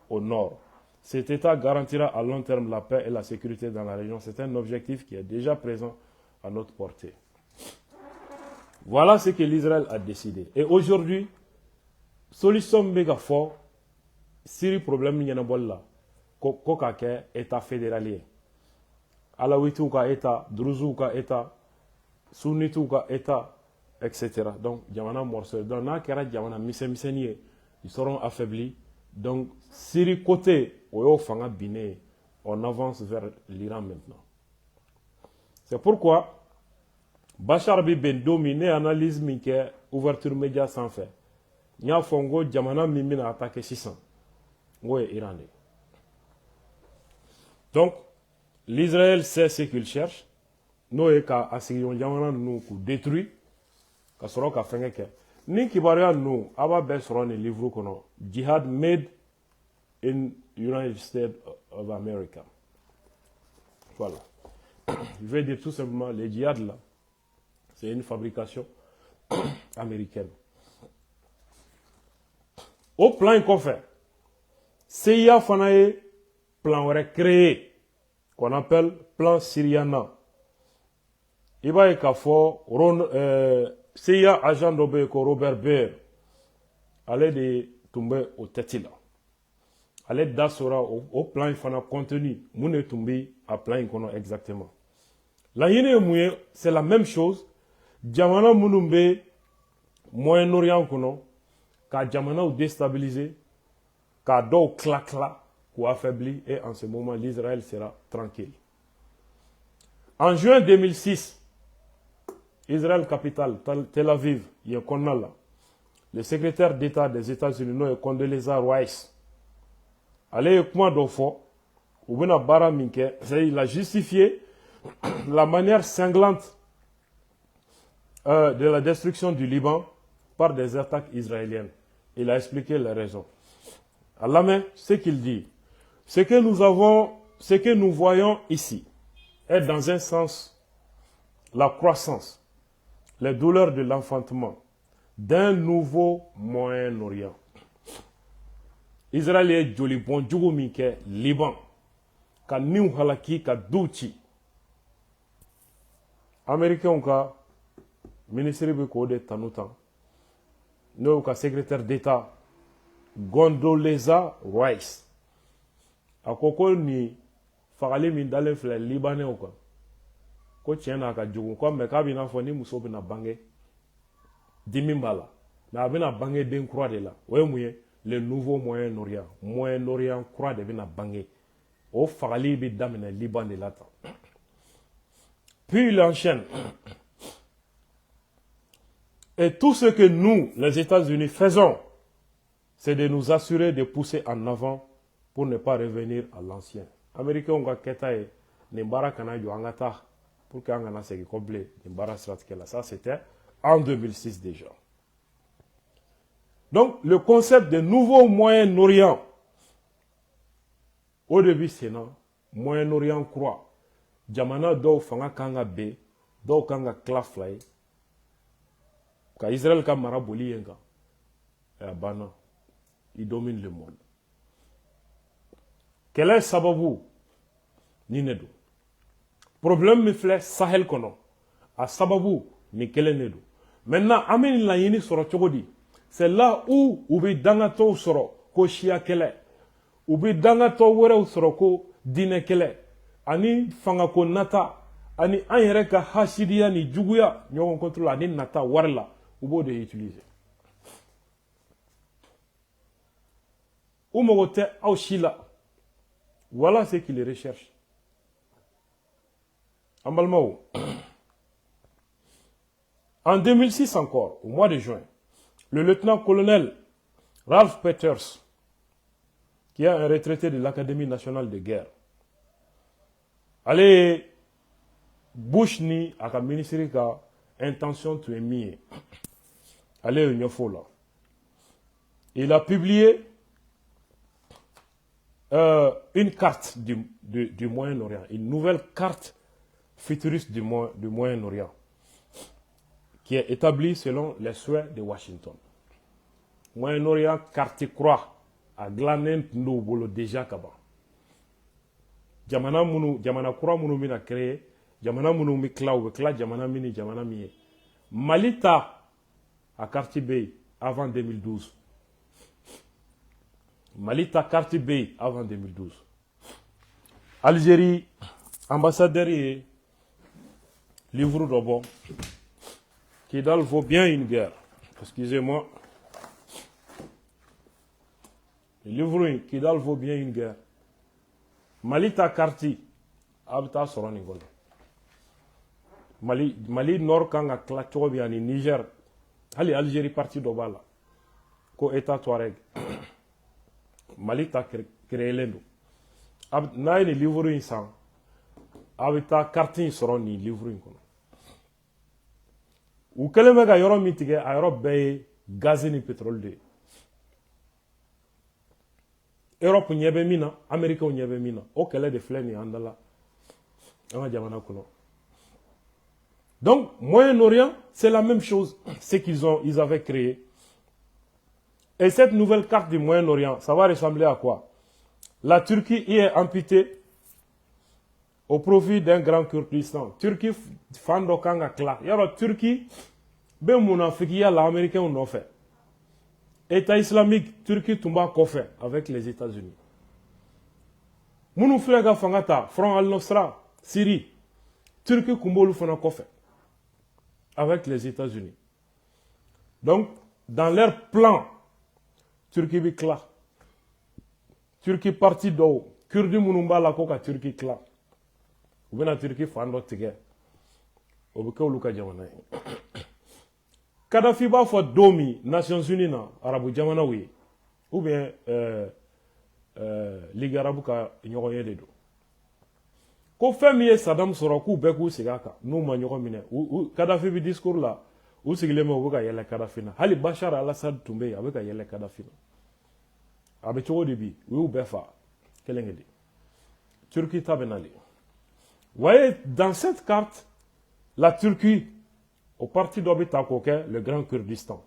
A: au nord. Cet État garantira à long terme la paix et la sécurité dans la région. C'est un objectif qui est déjà présent à notre portée. Voilà ce que l'Israël a décidé. Et aujourd'hui, solution méga fort, Syrie problème n'y en a pas là. Koka ke État fédéralien. Alawiti ou ka État, Druzu ou ka État, Sunnite ou ka État, etc. Donc, Djamana morceau. Donc, na kera Djamana miseniye, ils seront affaiblis. Donc, Syrie côté, Oyo Fanga Biné, on avance vers l'Iran maintenant. C'est pourquoi Bachar Ben dominé analyse minke ouverture média sans fait. Nya fongo Djamana mimina attaqué 600. Ouais, Iranais. Donc, l'Israël sait ce qu'il cherche. Nous, et qu'à assigner Djamana nous détruit. Ka soro ka fenge ke. Ni kibaria nous, aba be soro ni livre kono. Jihad made in United States of America. Voilà. Je vais dire tout simplement, les djihad là, c'est une fabrication américaine. Au plan qu'on fait, CIA Fanae, plan créé, qu'on appelle plan Syriana. Il va y avoir CIA agent de Robert Baer, allait de tomber au tête là. Allait d'assurer au plan Fana contenu, moune tomber à plan qu'on exactement. La yéné c'est la même chose. Djamana Moulumbe, Moyen-Orient kono, ka Djamana ou déstabilisé, ka do clac là, ou affaibli, et en ce moment l'Israël sera tranquille. En juin 2006, Israël capitale, Tel Aviv, il y a le secrétaire d'État des États-Unis, Condoleezza Rice, allez comment d'offo, ou bien bara minke, il a justifié la manière cinglante de la destruction du Liban par des attaques israéliennes. Il a expliqué les raisons. À la main, ce qu'il dit, ce que nous voyons ici est dans un sens la croissance, les douleurs de l'enfantement d'un nouveau Moyen-Orient. Israël est joli bon djougumike Liban, ka niw halaki ka douchi. Américain ka ministre be ko de tanutan. No ka secrétaire d'État Condoleezza Rice. Akoko ni fagali min dalen fle Libanais o ka. Ko tiena ka djougum ko me ka bina fo ni muso bina bange dimimbala. Na bina bange den croix de la. Oye muye le nouveau Moyen-Orient. Moyen-Orient croix de bina bange. O fagali bi damine Liban de la. Puis il enchaîne. Et tout ce que nous, les États-Unis, faisons, c'est de nous assurer de pousser en avant pour ne pas revenir à l'ancien. Américains ont ketaye nimbara kana yo angata pour que angana segi complet nimbara stratkela. Ça c'était en 2006 déjà. Donc le concept de nouveau Moyen-Orient, au début c'est non Moyen-Orient croix. Jamana do fanga kanga be, do kanga klaflay. Ka Israël ka maraboli yenga. Et bana, il domine le monde. Quel est sababu? ni ne don problème min filɛ Sahel kɔnɔ a sababu ni kelen de don maintenant an bɛ nin laɲini sɔrɔ cogo di c'est là où u bɛ dangatɔw sɔrɔ ko siya kɛlɛ u bɛ dangatɔ wɛrɛw sɔrɔ ko diinɛ kɛlɛ ani fangako nata ani an yɛrɛ ka hasidiya ni juguya ɲɔgɔn kɔtulu ani nata wari la u b'o de utiliser u mago tɛ aw si la voilà ce qu'ils recherchent an balimaw en 2006 encore au mois de juin le lieutenant-colonel Ralph Peters qui est un retraité de l'Académie nationale de guerre ale Bush ni a ka ministre ka intention tun ye min ye ale y'o ɲɛfɔ o la il a publié une carte du Moyen-Orient, une nouvelle carte futuriste du Moyen-Orient, qui est établie selon les souhaits de Washington. Moyen-Orient carte croix a glané nous bolo déjà kaba. Jamana kura munu mina créé, jamana munu mi kla jamana mini jamana miye. Malita a carte B avant 2012. Malita carte B avant 2012. Algérie, ambassadeur et livre d'abord. Kidal vaut bien une guerre. Excusez-moi. Le livre Kidal vaut bien une guerre. Malita carte abta soroningol. Mali nord kanga klacho bien ni Niger. Ali Algérie partie d'Obala. Ko état Touareg. Mali ta créé l'endo. Na ni livre insan. Abita carte soron ni livre inkono. U keleme ga yoro mitige a yoro be gaz ni pétrole de. Europe nyebe mina, America nyebe mina. O kele de fleni andala. Anga jamana kono. Donc, Moyen-Orient, c'est la même chose. Ce ils avaient créé. Et cette nouvelle carte du Moyen-Orient, ça va ressembler à quoi? La Turquie y est amputée au profit d'un grand Kurdistan. Turquie, fando kanga kla. Yaro Turquie, ben mounafikia l'Américain on fait. État islamique, Turquie tumba kofe avec les États-Unis. Mounou flega fangata, front al-Nosra, Syrie. Turquie kumbolu fana kofe avec les États-Unis. Donc, dans leur plan, Turquie bi kla. Turquie parti do. Kurdi munumba la koka Turquie kla. Ou bien la Turquie fando tige. Obuke uluka jamana. Kadhafi ba fo domi Nations Unies na Arabu jamana wi. Ou bien Ligue Arabu ka nyogoye de do. Ko femi ye Saddam soro ku be ku sigaka. Nou ma nyogo mine. Kadhafi bi discours la. Ou sigileme obuka yele Kadhafi na. Hali Bashar al-Assad tumbe abuka yele Kadhafi na. Abe chogo dibi. Ou befa. Kelengedi. Turquie tabenali. Vous voyez, dans cette carte, la Turquie, au parti d'Obita Koke, le Grand Kurdistan.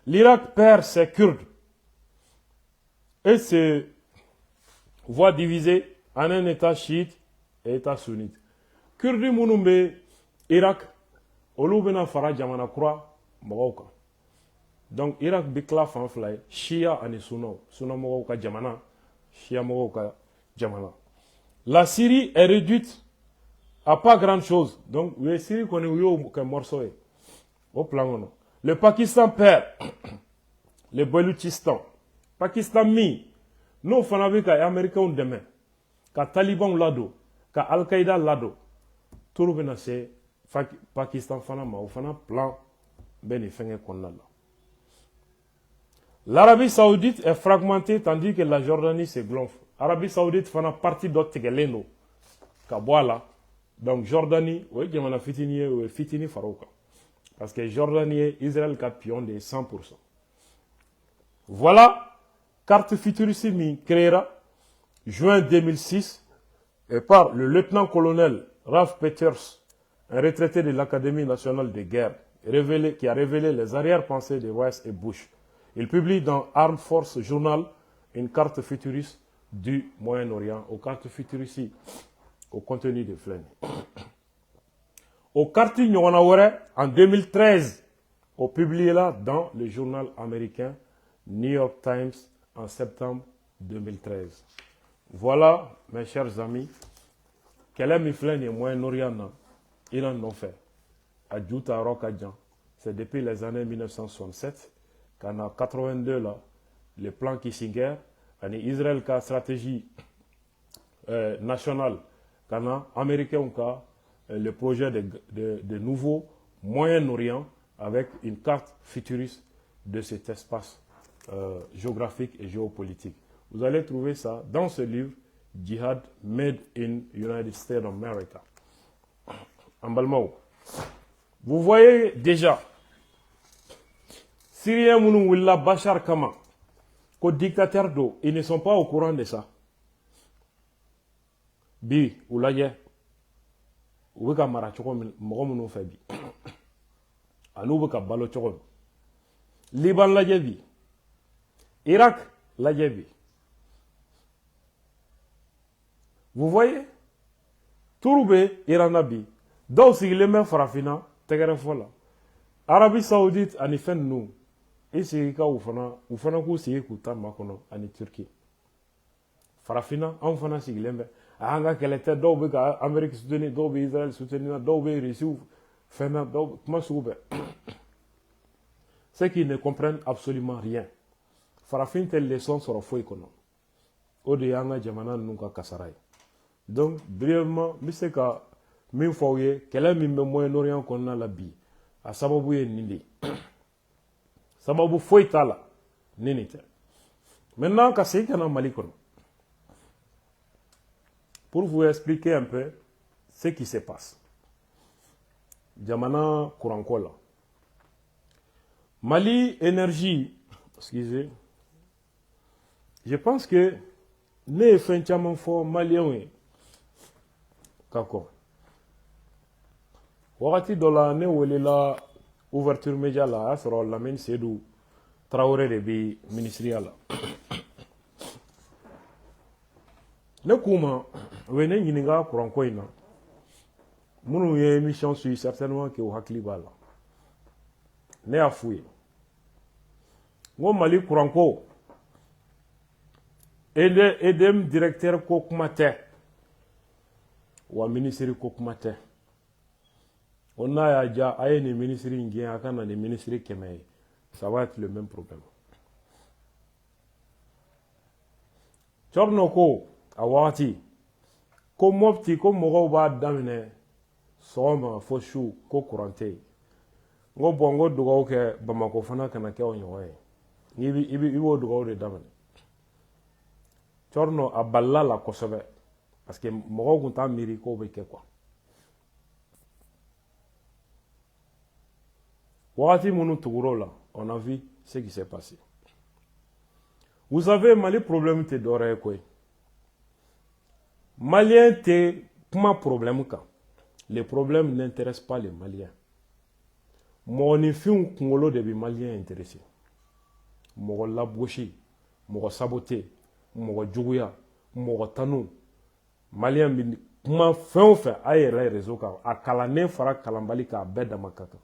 A: L'Irak perd ses Kurdes et se voit divisé en un État chiite et État sunnite. Kurdi Mounoumbe, Irak, Olubena Fara Jamana Kura, Mogoka. Donc, Irak Bikla Fanflay, Shia ani Suno, Suno Mogoka Jamana, Shia Mogoka Jamana. La Syrie est réduite à pas grand chose. Donc, la Syrie connaît un morceau. Au plan, le Pakistan perd le Baluchistan. Pakistan mi, nous faisons avec les Américains demain, les Taliban lado, les Al-Qaïda lado, tout le monde c'est Pakistan fana ma ou fana plan ben fenge konna la. L'Arabie Saoudite est fragmentée tandis que la Jordanie se gonfle. L'Arabie Saoudite fana partie d'autres geleno ka boala. Donc Jordanie, oui, jamana fitini ou fitini farouka. Parce que Jordanie, Israël capion de 100%. Voilà, carte futuriste créera juin 2006 et par le lieutenant-colonel Ralph Peters, un retraité de l'Académie nationale de guerre, qui a révélé les arrière-pensées de Rice et Bush. Il publie dans Armed Force Journal une carte futuriste du Moyen-Orient, aux cartes futuristes au contenu de Flynn. Au quartier Nyonaore, en 2013, au publié là dans le journal américain New York Times en septembre 2013. Voilà, mes chers amis, quel est Flynn et Moyen-Orient, ils en ont fait. À Djouta Rokadjan, c'est depuis les années 1967 qu'en a 82 là, le plan Kissinger, en Israël qui a stratégie nationale, qu'en a américain qui a le projet de nouveau Moyen-Orient avec une carte futuriste de cet espace géographique et géopolitique. Vous allez trouver ça dans ce livre, Jihad Made in United States of America. En Balmao. Vous voyez déjà, Syriens Mounou Willa Bachar Kama, qu'aux dictateurs d'eau, ils ne sont pas au courant de ça. Bi, ou là, ou ka mara choko mogo munu fe bi anu be ka balo choko Liban lajɛ bi Irak lajɛ bi vous voyez turu be Iran bi dɔw sigilen bɛ farafina tɛgɛrɛ fɔ la Arabie Saoudite ani fɛn ninnu i sigi ka u fana k'u sigi k'u ta makɔnɔ ani Turquie farafina anw fana sigilen bɛ an ka kɛlɛ tɛ dɔw bɛ ka Amérique soutenir dɔw bɛ Israël soutenir dɔw bɛ Russie fɛn na dɔw kuma sugu bɛɛ ceux qui ne comprennent absolument rien farafin tɛ leçon sɔrɔ foyi kɔnɔ o de y'an ka jamana ninnu ka kasara ye donc brièvement n bɛ se ka min fɔ aw ye kɛlɛ min bɛ Moyen-Orient kɔnɔna la bi a sababu ye nin de ye sababu foyi t'a la ni nin tɛ maintenant ka segin ka na Mali kɔnɔ pour vous expliquer un peu ce qui se passe. Jamana Kurankola. Mali Énergie, excusez, je pense que ne fin chaman fo malien kako. Wakati dola ne wolela ouverture média la asro Lamine Sédou Traoré de bi ministériel. Ne kuma wene ñininga courant koy na munu ye émission suit certainement que o hakli bala ne a fouye ngo Mali courant ko edem directeur ko kuma te wa ministre ko kuma te on a ya ja aye ni ministre ngien akana ni ministre kemé ça va être le même problème chorno ko awati ko mopti ko mogo ba damine soma fo shu ko kurante ngo bongo dugaw ke Bamako fana kana ke onyoy ni ibi wo dugaw de damine chorno aballa la kosobe parce que mogo kunta miri ko be ke quoi wati munu tuguro la on a vu ce qui s'est passé vous savez Mali problème te dore quoi Maliens te kuma problème ka. Les problèmes n'intéressent pas les Maliens. Mon fin kungolo de bi Maliens intéressé. Mogo labgoshi, mogo saboté, mogo juguya, mogo tanu. Maliens bi kuma fin ayere réseau ka akalane fara kalambali ka beda makaka.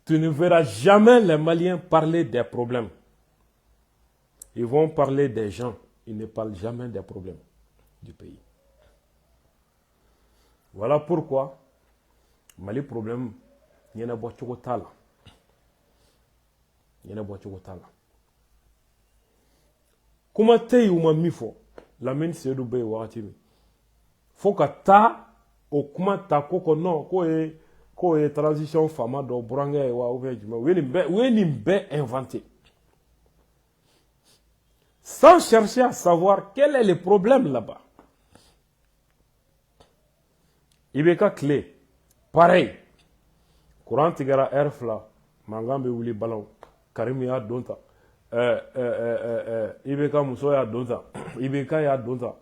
A: Tu ne verras jamais les Maliens parler des problèmes. Ils vont parler des gens. Il ne parle jamais des problèmes du pays. Voilà pourquoi Mali problème il y a pas de tala. Il y a pas de tala. Comment t'es ou ma mifo la mine c'est du bay wakati mi. Faut que ta au comment ta koko non ko e transition fama do branga e wa ouvejuma weni be inventé. Sans chercher à savoir quel est le problème là-bas. Ibeka clé. Pareil. Courant tigara airfla. Mangambe wuli ballon. Karim ya donta. Ibeka muso ya donta. Ibeka ya donta.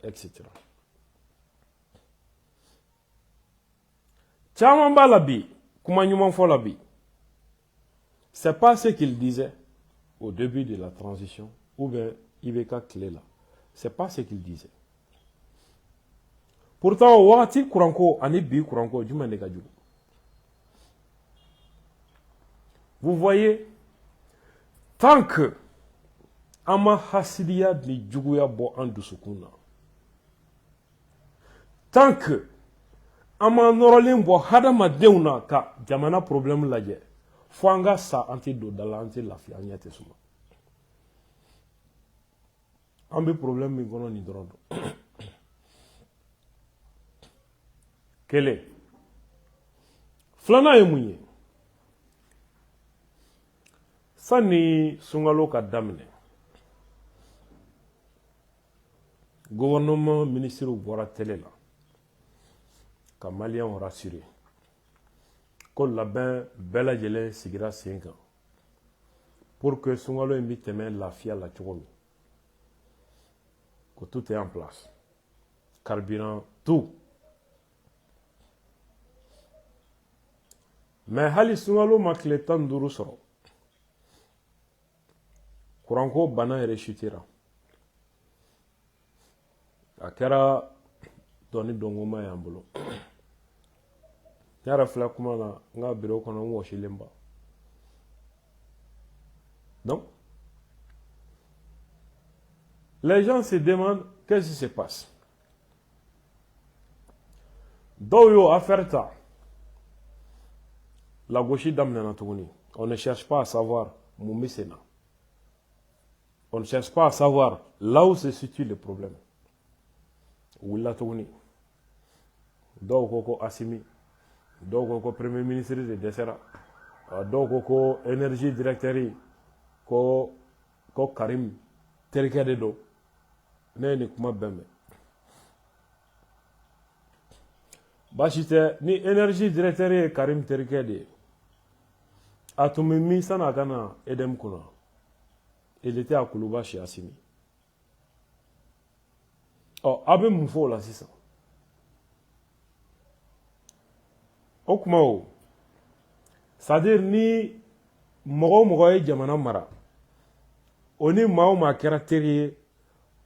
A: Etc. Chamamba labi. Kumanyuman fo labi. C'est pas ce qu'il disait au début de la transition. Ou bien Ibeka clé là. C'est pas ce qu'il disait. pourtant wagati kuranko ani bi kuranko jumɛn de ka jugu? Vous voyez, tant que an ma hasidiya ni juguya bɔ an dusukun na, tant que an ma nɔrɔlen bɔ hadamadenw na ka jamana problème lajɛ, fo an ka sa an tɛ don da la, an tɛ lafiya, an ɲɛ tɛ suma. An bɛ problème min kɔnɔ nin dɔrɔn don. Kelen. Filanan ye mun ye? Sani sunkalo ka daminɛ, gouvernement ministre bɔra télé la ka maliyɛnw rassurer ko labɛn bɛɛ lajɛlen sigira sen kan pour que sunkalo in bɛ tɛmɛ lafiya la cogo min, ko tout est en place, carburant, tout. Mais hali sunkalo ma tile 15 sɔrɔ, kuranko bana yɛrɛ chutera. A kɛra dɔni dɔngoma y'an bolo. Ne yɛrɛ filɛ kuma na n ka bureau kɔnɔ n wɔsilen ba. Donc, les gens se demandent qu'est-ce qui se passe. Dɔw y'o affaire ta, lagosi daminɛna tuguni. On ne cherche pas à savoir mun bɛ sen na. On ne cherche pas à savoir là où se situe le problème. Wula tuguni. Dɔw ko ko Assimi, dɔw ko ko premier ministre de dɛsɛra, dɔw ko ko énergie directeur ko Karim terikɛ de don. Ne ye nin kuma bɛɛ mɛn. Baasi tɛ, ni énergie directeur ye Karim terikɛ de ye, a tun bɛ min san'a ka na EDM kunna, il était à Kuluba chez Assimi. Ɔ, a bɛ mun fɔ o la sisan? O kuma o, c'est-à-dire ni mɔgɔ o mɔgɔ ye jamana mara, o ni maa o maa kɛra teri ye,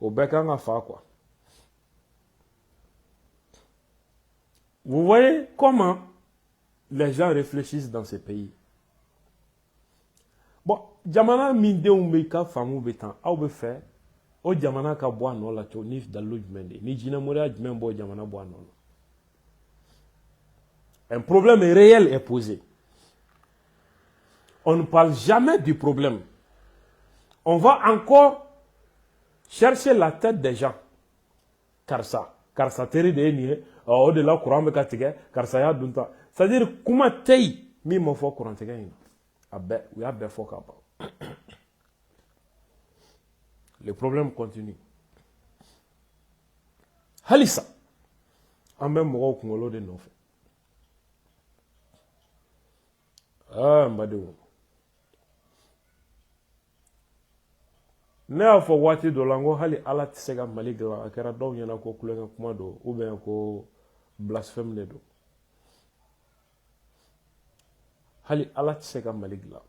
A: o bɛɛ kan ka fa quoi. Vous voyez comment les gens réfléchissent dans ce pays. Bon, jamana min denw bɛ ka faamu bɛ tan, aw bɛ fɛ o jamana ka bɔ a nɔ la cogo ni dalilu jumɛn de ye, ni jinɛmɔrɔya jumɛn b'o jamana bɔ a nɔ la. Un problème réel est posé. On ne parle jamais du problème. On va encore chercher la tête des gens. Karsa teri de ye nin ye, o de la courant bɛ ka tigɛ, karisa y'a dun ta. C'est-à-dire kuma tɛ yen min ma fɔ courant tigɛ in na. A bɛɛ, u y'a bɛɛ fɔ ka ban. Le problème continue. Halisa, an bɛ mɔgɔw kunkolo de nɔfɛ. N badenw. Ne y'a fɔ waati dɔ la n ko hali Ala tɛ se ka Mali dilan, a kɛra dɔw ɲɛna ko kulonkɛ kuma don ou bien ko blasphème de don. Hali Ala tɛ se ka Mali dilan.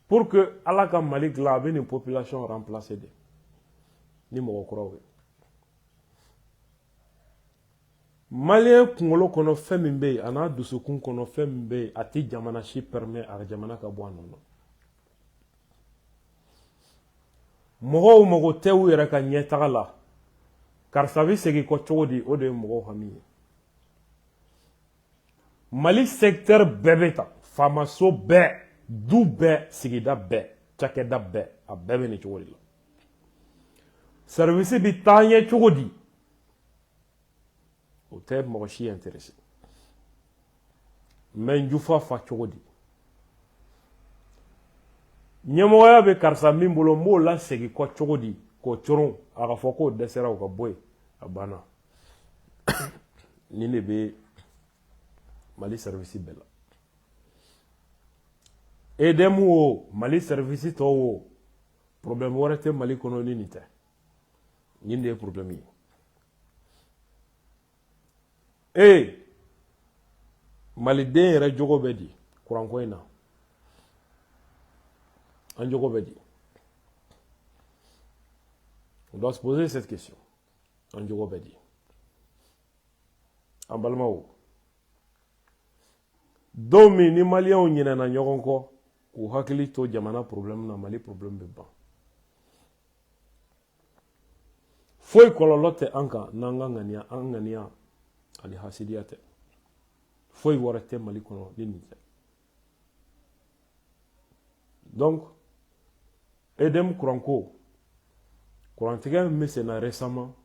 A: Pour que Ala ka Mali dilan, a bɛ nin population remplacer de, ni mɔgɔ kuraw ye. Malien kunkolo kɔnɔ fɛn min bɛ yen, a n'a dusukun kɔnɔ fɛn min bɛ yen, a tɛ jamana si permet a ka jamana ka bɔ a nɔ na. Mɔgɔw mago tɛ u yɛrɛ ka ɲɛtaga la, karisa bɛ segin kɔ cogo di, o de ye mɔgɔw hami ye. Mali secteur bɛɛ bɛ tan, faamaso bɛɛ, du bɛɛ, sigida bɛɛ, cakɛda bɛɛ, a bɛɛ bɛ nin cogo de la. Service bɛ taa ɲɛ cogo di, o tɛ mɔgɔ si intéressé. Mais Njufa fa cogo di. Ɲɛmɔgɔya bɛ karisa min bolo, n b'o la segin kɔ cogo di, k'o coron, a ka fɔ k'o dɛsɛra o ka bɔ yen, a banna. Nin de bɛ Mali service bɛɛ la. EDM o, Mali service tɔw o, problème wɛrɛ tɛ Mali kɔnɔ ni nin tɛ. Nin de ye problème ye. Maliden yɛrɛ jogo bɛ di kuranko in na. An jogo bɛ di. On doit se poser cette question. an jogo bɛ di an balimaw dɔw min ni maliyɛnw ɲinɛna ɲɔgɔn kɔ k'u hakili to jamana problème na Mali problème bɛ ban foyi kɔlɔlɔ tɛ an kan n'an ka ŋaniya an ŋaniya ani hasidiya tɛ foyi wɛrɛ tɛ Mali kɔnɔ ni nin tɛ donc EDM kuranko kurantigɛ min senna récemment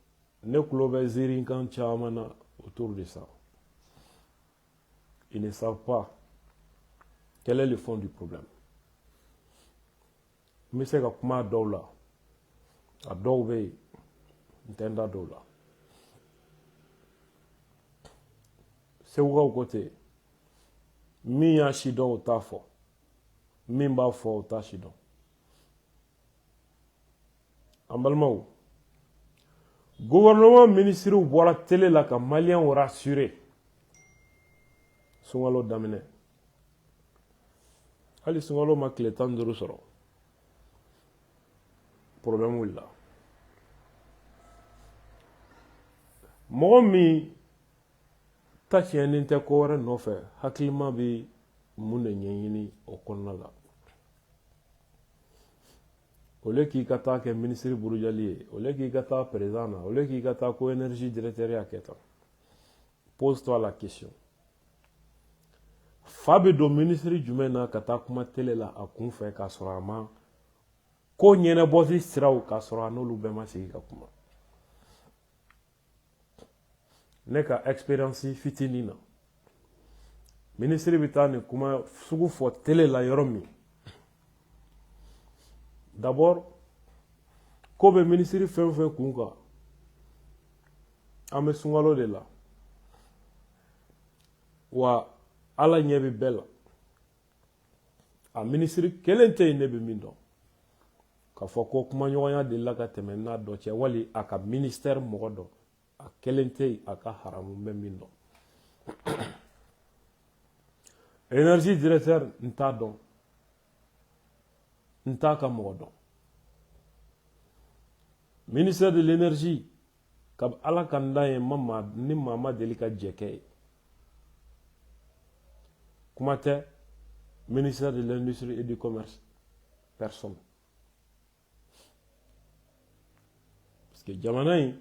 A: ne tulo bɛ ziirinkan caman na autour de ça. Ils ne savent pas quel est le fond du problème. Mais c'est que kuma dɔw la a dɔw bɛ yen n tɛ n da dɔw la segukaw ko ten min y'a si dɔn o t'a fɔ min b'a fɔ o t'a si dɔn an balimaw gouvernement ministres bɔra télé la ka maliyɛnw rassurer sunkalo daminɛ hali sunkalo ma tile 15 sɔrɔ problème wulila mɔgɔ min ta tiɲɛnen tɛ ko wɛrɛ nɔfɛ hakilima bɛ mun de ɲɛɲini o kɔnɔna la au lieu k'i ka taa kɛ ministre burujali ye au lieu k'i ka taa président na au lieu k'i ka taa ko énergie directeur ya kɛ tan pose-toi la question fa bɛ don ministre jumɛn na ka taa kuma télé la a kun fɛ k'a sɔrɔ a ma ko ɲɛnabɔsi siraw k'a sɔrɔ a n'olu bɛɛ ma sigi ka kuma ne ka expérience fitinin na ministre bɛ taa nin kuma sugu fɔ télé la yɔrɔ min d'abord ko bɛ ministre fɛn o fɛn kun kan an bɛ sunkalo de la wa ala ɲɛ bɛ bɛɛ la a ministre kelen tɛ yen ne bɛ min dɔn k'a fɔ ko kumaɲɔgɔnya delila ka tɛmɛ n'a dɔ cɛ wali a ka ministère mɔgɔ dɔ a kelen tɛ yen a ka haramu bɛ min dɔn énergie directeur n t'a dɔn n t'a ka mɔgɔ dɔn ministère de l'énergie ka ala ka n da ye ni maa ma deli ka jɛ kɛ ye kuma tɛ ministère de l'industrie et du commerce personne parce que jamana in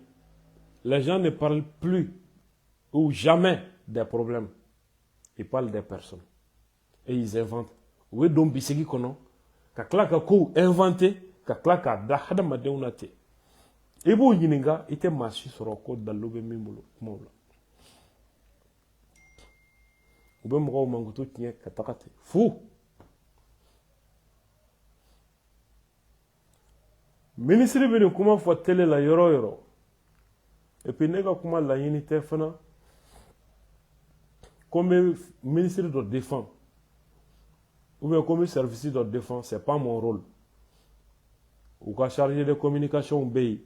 A: les gens ne parlent plus ou jamais des problèmes ils parlent des personnes et ils inventent u bɛ don bisigi kɔnɔ ka tila ka kow inventer ka tila k'a da hadamadenw na ten i b'o ɲininka i tɛ maa si sɔrɔ ko dalilu bɛ min bolo kumaw la u bɛ mɔgɔw mankutu tiɲɛ ka taga ten fu ministre bɛ nin kuma fɔ télé la yɔrɔ o yɔrɔ et puis ne ka kuma laɲini tɛ fana ko n bɛ ministre dɔ défend ou bien ko n bɛ service dɔ défend c'est pas mon rôle u ka chargé de communication bɛ yen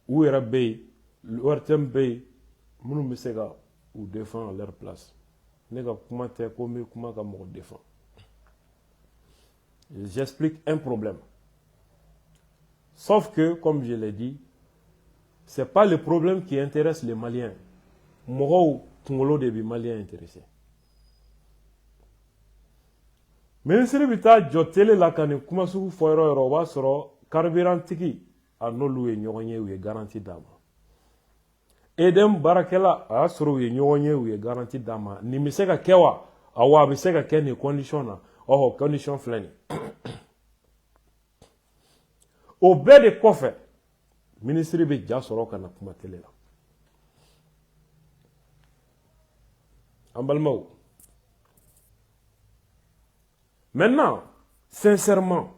A: u yɛrɛ bɛ yen ORTM bɛ yen minnu bɛ se ka u défend à leur place ne ka kuma tɛ ko n bɛ kuma ka mɔgɔ défend j'explique un problème sauf que comme je l'ai dit c'est pas le problème qui intéresse les Maliens mɔgɔw kunkolo de bɛ Maliens intéressé ministre bɛ taa jɔ télé la ka nin kuma sugu fɔ yɔrɔ o yɔrɔ o b'a sɔrɔ carburantigi a n'olu ye ɲɔgɔn ye u ye garantie d'a ma EDM baarakɛla a y'a sɔrɔ u ye ɲɔgɔn ye u ye garantie d'a ma nin bɛ se ka kɛ wa awɔ a bɛ se ka kɛ nin condition na ɔhɔ condition filɛ nin o bɛɛ de kɔfɛ ministre bɛ ja sɔrɔ ka na kuma télé la an balimaw maintenant sincèrement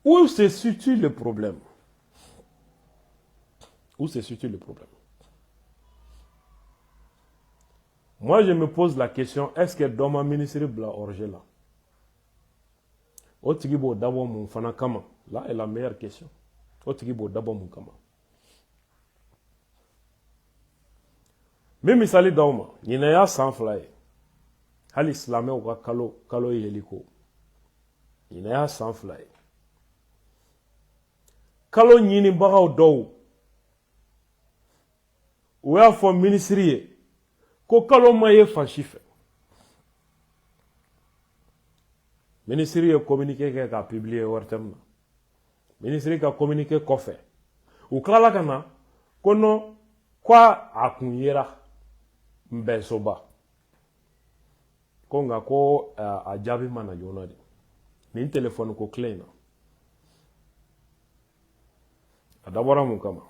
A: où se situe le problème? Où se situe le problème? Moi, je me pose la question, est-ce que dans ma ministre bla orgé là? Otigibo d'abo mon fana kama. Là est la meilleure question. Otigibo d'abo mon kama. Même misali dauma, yinaya sans fly. Hal islamé ou kalo yeliko. Yinaya sans fly. Kalo nyini bagaw dow o y'a fɔ minisiri ye ko kalo ma ye fan si fɛ minisiri ye communiqué kɛ k'a publier ORTM na minisiri ka communiqué kɔfɛ u tilala ka na ko non ko a kun yera Nbɛnsoba ko nka ko a jaabi ma na joona de nin téléphone ko kelen in na a dabɔra mun kama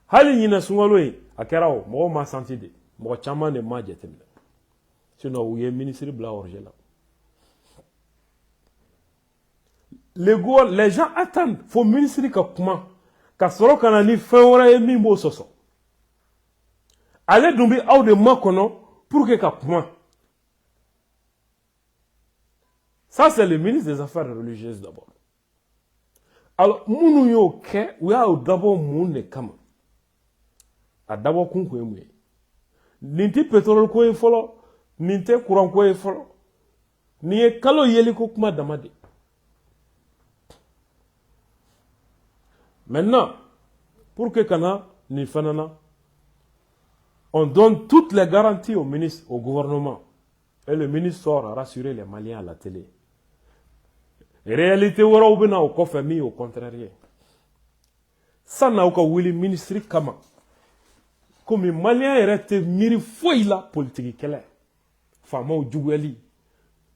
A: hali ɲinɛ sunkalo in a kɛra o mɔgɔw ma santi de mɔgɔ caman de ma jateminɛ sinon u ye minisiri bila orge la les gens attendent fo minisiri ka kuma ka sɔrɔ ka na ni fɛn wɛrɛ ye min b'o sɔsɔ ale dun bɛ aw de makɔnɔ pour que ka kuma ça c'est le ministre des affaires religieuses d'abord alors minnu y'o kɛ u y'a dabɔ mun de kama a dabɔ kun kun ye mun ye nin tɛ pétrole ko ye fɔlɔ nin tɛ courant ko ye fɔlɔ nin ye kalo yeli ko kuma dama de maintenant pour que kana nin fana na on donne toutes les garanties au ministre au gouvernement et le ministre sort à rassurer les Maliens à la télé réalité wɛrɛw bɛ na o kɔfɛ min y'o contraire ye san'aw ka wuli ministre kama komi Malien yɛrɛ tɛ miiri foyi la politique kɛlɛ faamaw juguyali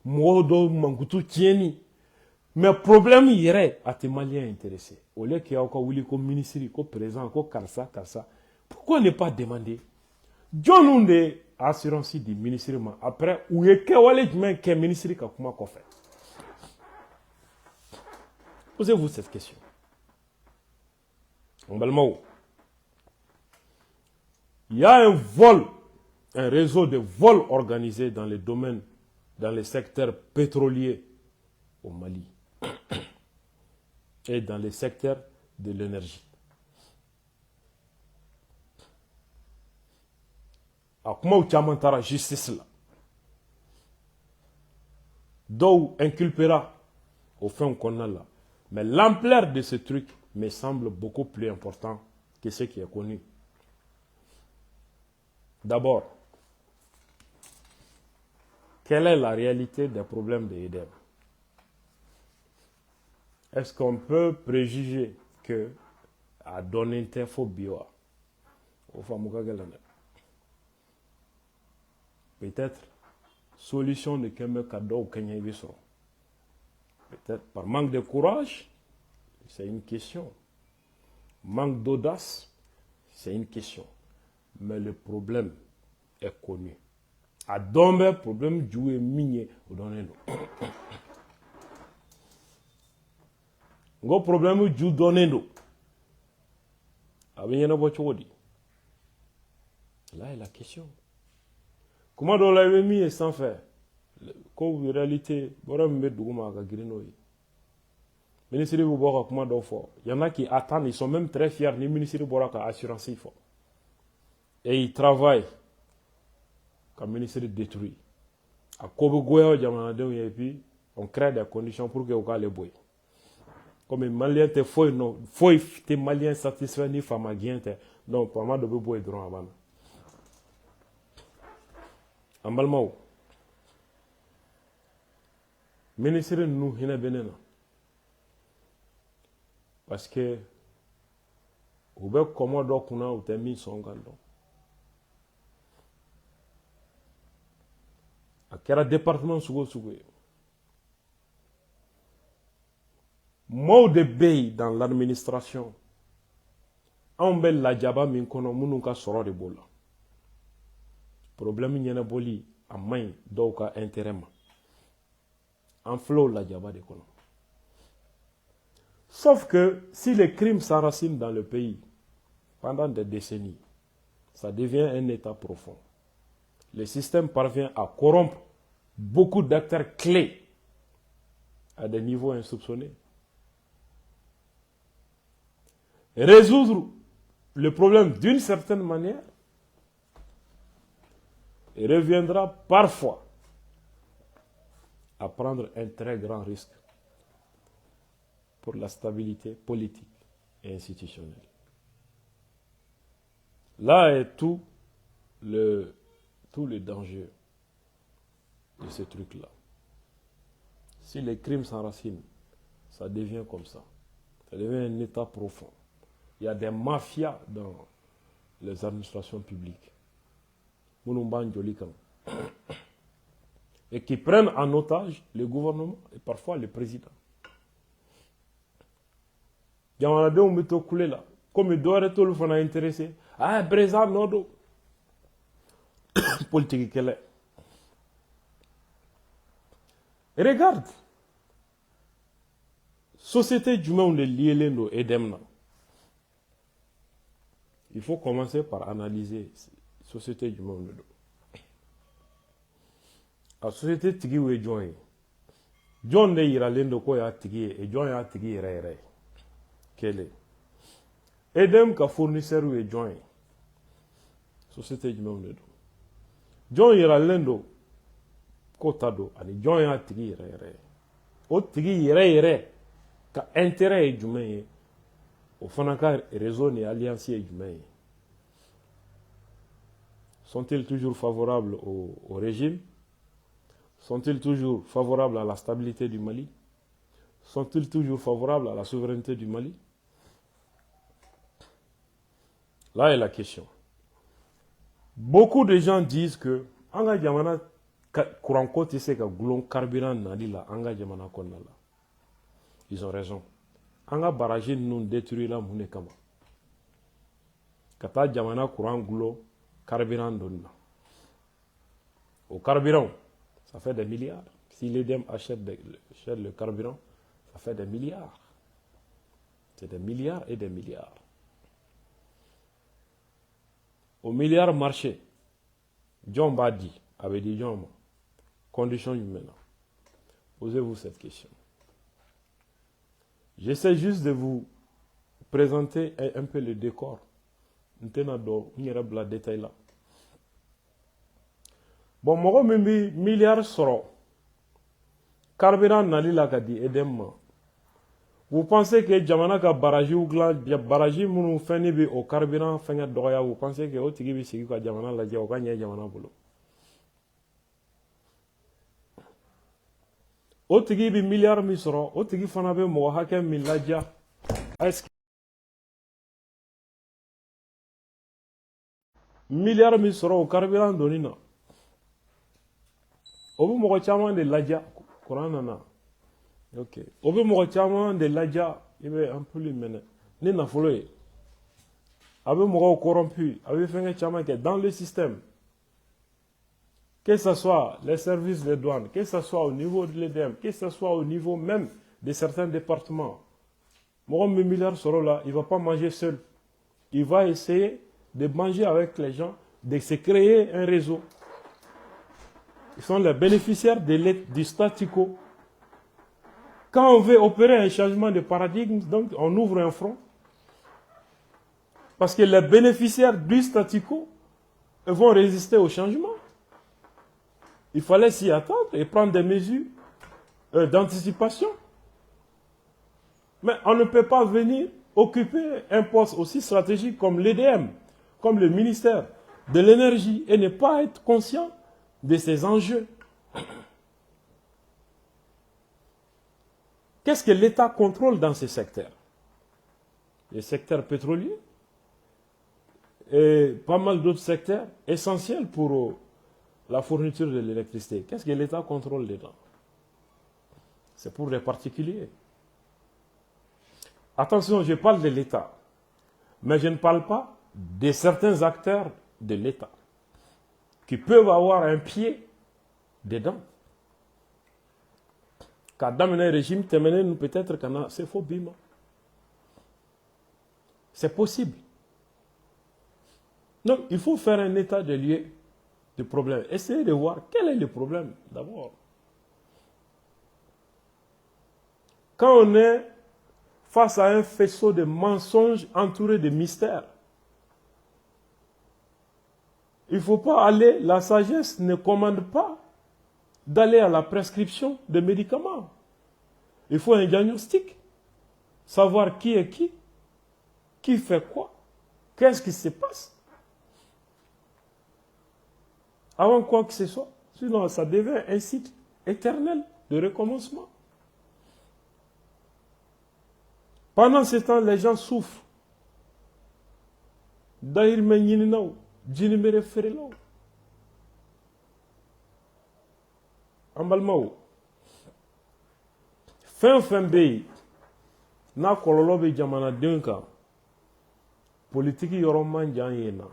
A: mɔgɔw dɔw mankutu tiɲɛni mais problème yɛrɛ a tɛ Malien intéressé au lieu que aw ka wuli ko ministre ko président ko karisa pourquoi ne pas demander jɔnniw de assurance di ministre ma après u ye kɛwale jumɛn kɛ ministre ka kuma kɔfɛ posez-vous cette question en balimaw il y a un réseau de vols organisés dans les domaines, dans les secteurs pétroliers au Mali et dans les secteurs de l'énergie. A kuma u caman taara justice la dɔw inculpera au fɛnw kɔnɔna la mais l'ampleur de ce truc me semble beaucoup plus important que ce qui est connu. D'abord, quelle est la réalité des problèmes de EDEM? Est-ce qu'on peut préjuger que à donner une info bio au peut-être solution de Kembe Kado au Kenya Ibiso. Peut-être par manque de courage, c'est une question. Manque d'audace, c'est une question. Mais le problème est connu. A dombe problème joué minier au donné nous. Ngo problème jou donné nous. Avec une autre chose. Là est la question. Comment dans la mis et sans faire? Comme réalité, voilà me douma ka grino yi. Ministre bu boka kuma do fo. Il y en a qui attendent, ils sont même très fiers ni ministre boka ka assurance il faut. Et ils travaillent comme ministre détruit. À Kobo Goya jamana de et puis on crée des conditions pour que au les boy. Comme les Maliens te faut non, faut te Maliens satisfaits ni femme guiente. Non, pas mal de boy droit avant. En Balmao. Ministre nous hina benena. Parce que ou be komodo kuna ou te mi songando. A kera département sugo sugo. Mot de bay dans l'administration. On bel la jaba min kono munu ka soro de bola. Problème nyana boli a main do ka intérêt ma. En flow la jaba de kono. Sauf que si les crimes s'enracinent dans le pays pendant des décennies, ça devient un état profond. Le système parvient à corrompre beaucoup d'acteurs clés à des niveaux insoupçonnés. Résoudre le problème d'une certaine manière reviendra parfois à prendre un très grand risque pour la stabilité politique et institutionnelle. Là est tout le danger de ce truc-là. Si les crimes s'enracinent, ça devient comme ça. Ça devient un état profond. Il y a des mafias dans les administrations publiques. Et qui prennent en otage le gouvernement et parfois le président. Il y a des gens qui coulé là. Comme il doit être tout intéressé. Ah, président, non, politique qu'elle est. Regarde. Société du monde liée et demna. Il faut commencer par analyser la société du monde. La société tigi ou est joint. John ne ira l'endo ko ya tigi et John ya tigi ire. Quel est? Edem ka fournisseur ou est joint. Société du monde. John ira l'endo ko tado ani John ya tigi ire. O tigi ire. Ka intérêt du monde. Au fond, réseau et alliance du monde. Sont-ils toujours favorables au régime? Sont-ils toujours favorables à la stabilité du Mali? Sont-ils toujours favorables à la souveraineté du Mali? Là est la question. Beaucoup de gens disent que anga jamana courant côté c'est que goulon carburant nali la anga jamana konala. Ils ont raison. Anga barrage nous détruire la mune kama. Kata jamana courant goulon carburant donna. Au carburant ça fait des milliards. Si l'EDM achète le carburant, ça fait des milliards. C'est des milliards et des milliards. Au milliard marché, John Badi avait dit John, conditions humaines. Posez-vous cette question. J'essaie juste de vous présenter un peu le décor. Nous avons un détail là. Bon, moi, je milliards soro. Carburant nali la kadi edemma. Vous pensez que jamana ka baraji ou glan baraji munu feni bi au carburant fenga doya, vous pensez que o tigi bi sigi ka jamana la ja o ka nya jamana bolo. O tigi bi milliard mi soro, o tigi fana be mo hakem mi la ja. Est-ce que milliard mi soro au carburant donina? Obu mo chama de laja Quran na. OK. Obu mo chama de laja, il est un peu lui mener. Ni na follow. Abu mo corrompu, abu fait chama que dans le système. Que ce soit les services de douane, que ce soit au niveau de l'EDM, que ce soit au niveau même de certains départements. Mon milliard sera là, il ne va pas manger seul. Il va essayer de manger avec les gens, de se créer un réseau. Ils sont les bénéficiaires du statu quo. Quand on veut opérer un changement de paradigme, donc on ouvre un front. Parce que les bénéficiaires du statu quo vont résister au changement. Il fallait s'y attendre et prendre des mesures d'anticipation. Mais on ne peut pas venir occuper un poste aussi stratégique comme l'EDM, comme le ministère de l'énergie et ne pas être conscient de ces enjeux. Qu'est-ce que l'État contrôle dans ces secteurs? Les secteurs pétroliers et pas mal d'autres secteurs essentiels pour la fourniture de l'électricité. Qu'est-ce que l'État contrôle dedans? C'est pour les particuliers. Attention, je parle de l'État, mais je ne parle pas de certains acteurs de l'État qui peuvent avoir un pied dedans. Car dans un régime, peut-être qu'on a c'est faux bima. C'est possible. Donc, il faut faire un état de lieu de problème. Essayez de voir quel est le problème d'abord. Quand on est face à un faisceau de mensonges entouré de mystères, il ne faut pas aller, la sagesse ne commande pas d'aller à la prescription de médicaments. Il faut un diagnostic, savoir qui est qui fait quoi, qu'est-ce qui se passe. avant quoi que ce soit. Sinon, ça devient un cycle éternel de recommencement. Pendant ce temps, les gens souffrent. D'ailleurs, fin bɛ n'a kɔlɔlɔ bɛ jamanadenw kan politiki yɔrɔ man jan yen na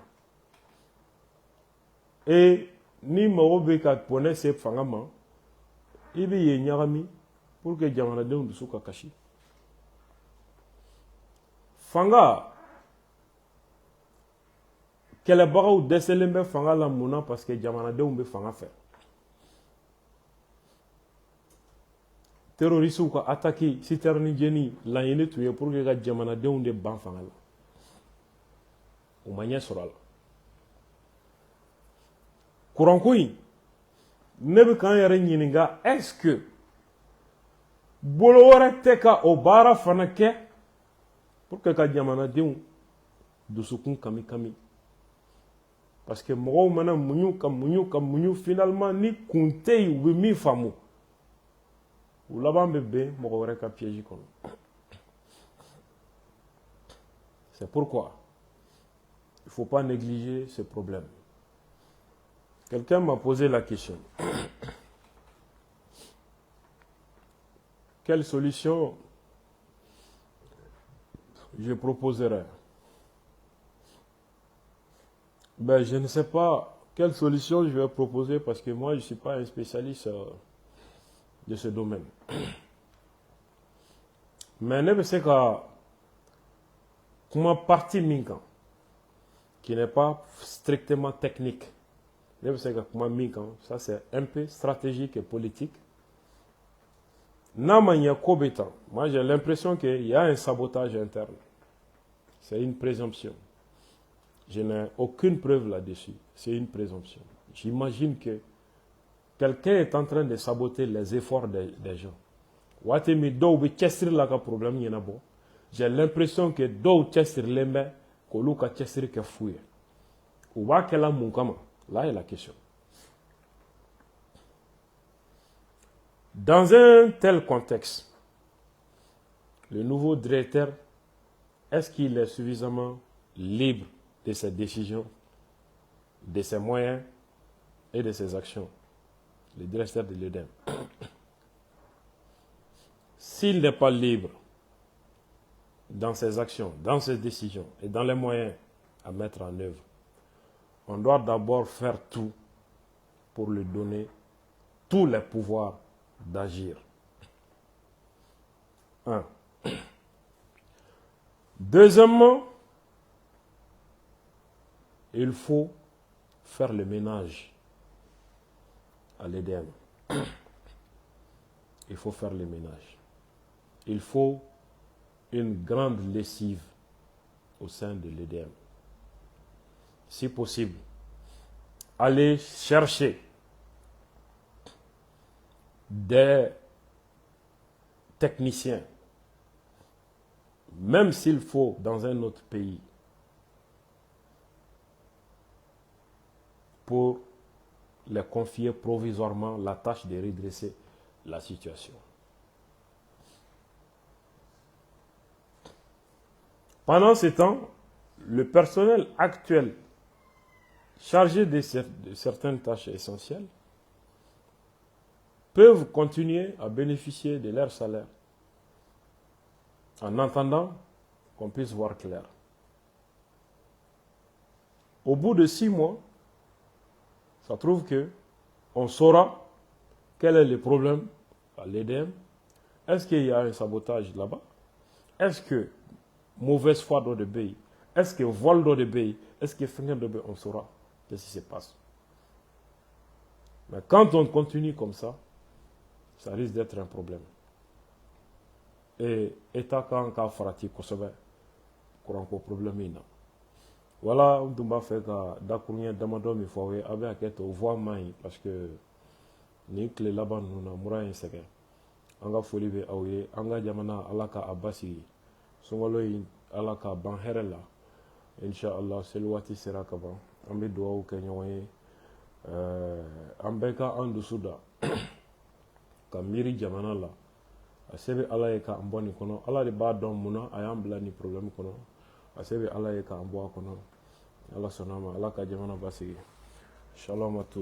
A: ni mago bɛ ka bɔnɛ se fanga ma i bɛ yen ɲagami pour que jamanadenw dusu ka kasi fanga kɛlɛbagaw dɛsɛlen bɛ fanga la mun na parce que jamanadenw bɛ fanga fɛ terroristes ka attaqué citerne jeni laɲini tun ye pour que ka jamanadenw de ban fanga la o ma ɲɛ sɔrɔ a la kuranko in ne bɛ k'an yɛrɛ ɲininka est-ce que bolo wɛrɛ tɛ ka o baara fana kɛ pour que ka jamanadenw dusukun kami kami parce que mɔgɔw mana muɲu ka muɲu finalement ni kun tɛ yen u bɛ min faamu u laban bɛ bɛn mɔgɔ wɛrɛ ka piège kɔnɔ c'est pourquoi il ne faut pas négliger ce problème. Quelqu'un m'a posé la question. Quelle solution je proposerais? Ben, je ne sais pas quelle solution je vais proposer parce que moi, je ne suis pas un spécialiste de ce domaine. Mais je sais que comme partie minkan qui n'est pas strictement technique, ça c'est un peu stratégique et politique. Moi j'ai l'impression qu'il y a un sabotage interne. C'est une présomption. Je n'ai aucune preuve là-dessus. C'est une présomption. J'imagine que quelqu'un est en train de saboter les efforts des gens. J'ai l'impression que là est la question. Dans un tel contexte, le nouveau directeur, est-ce qu'il est suffisamment libre de ses décisions, de ses moyens et de ses actions? Le directeur de l'EDEM. S'il n'est pas libre dans ses actions, dans ses décisions et dans les moyens à mettre en œuvre, on doit d'abord faire tout pour lui donner tous les pouvoirs d'agir. 1. Deuxièmement, il faut faire le ménage à l'EDM. Il faut faire le ménage. Il faut une grande lessive au sein de l'EDM. Si possible, aller chercher des techniciens, même s'il faut dans un autre pays, pour les confier provisoirement la tâche de redresser la situation. Pendant ce temps, le personnel actuel chargé de certaines tâches essentielles peuvent continuer à bénéficier de leur salaire en attendant qu'on puisse voir clair. Au bout de 6 mois, ça trouve que on saura quel est le problème à l'EDM. Est-ce qu'il y a un sabotage là-bas? Est-ce que mauvaise foi d'eau de pays? Est-ce que vol d'eau de pays? Est-ce que finir de pays? On saura qu'est-ce qui se passe. Mais quand on continue comme ça risque d'être un problème. Et état quand ka farati kosɛbɛ kuranko problème in na. Voilà, on tun b'a fɛ ka dakuruɲɛ damadɔ min fɔ aw ye, a bɛ hakɛ to voix man ɲi parce que nin tile laban ninnu na mura in sɛgɛn. An ka foli bɛ aw ye, an ka jamana Ala ka a basigi, sunkalo in Ala ka ban hɛrɛ la. Inch'Allah, seli waati sera ka ban, an bɛ dugawu kɛ ɲɔgɔn ye. an bɛɛ ka an dusu da ka miiri jamana la a se bɛ ala ye k'an bɔ nin kɔnɔ ala de b'a dɔn mun na a y'an bila nin problème kɔnɔ a se bɛ ala ye k'an bɔ a kɔnɔ ala sɔnna ma ala ka jamana basigi shalom à tous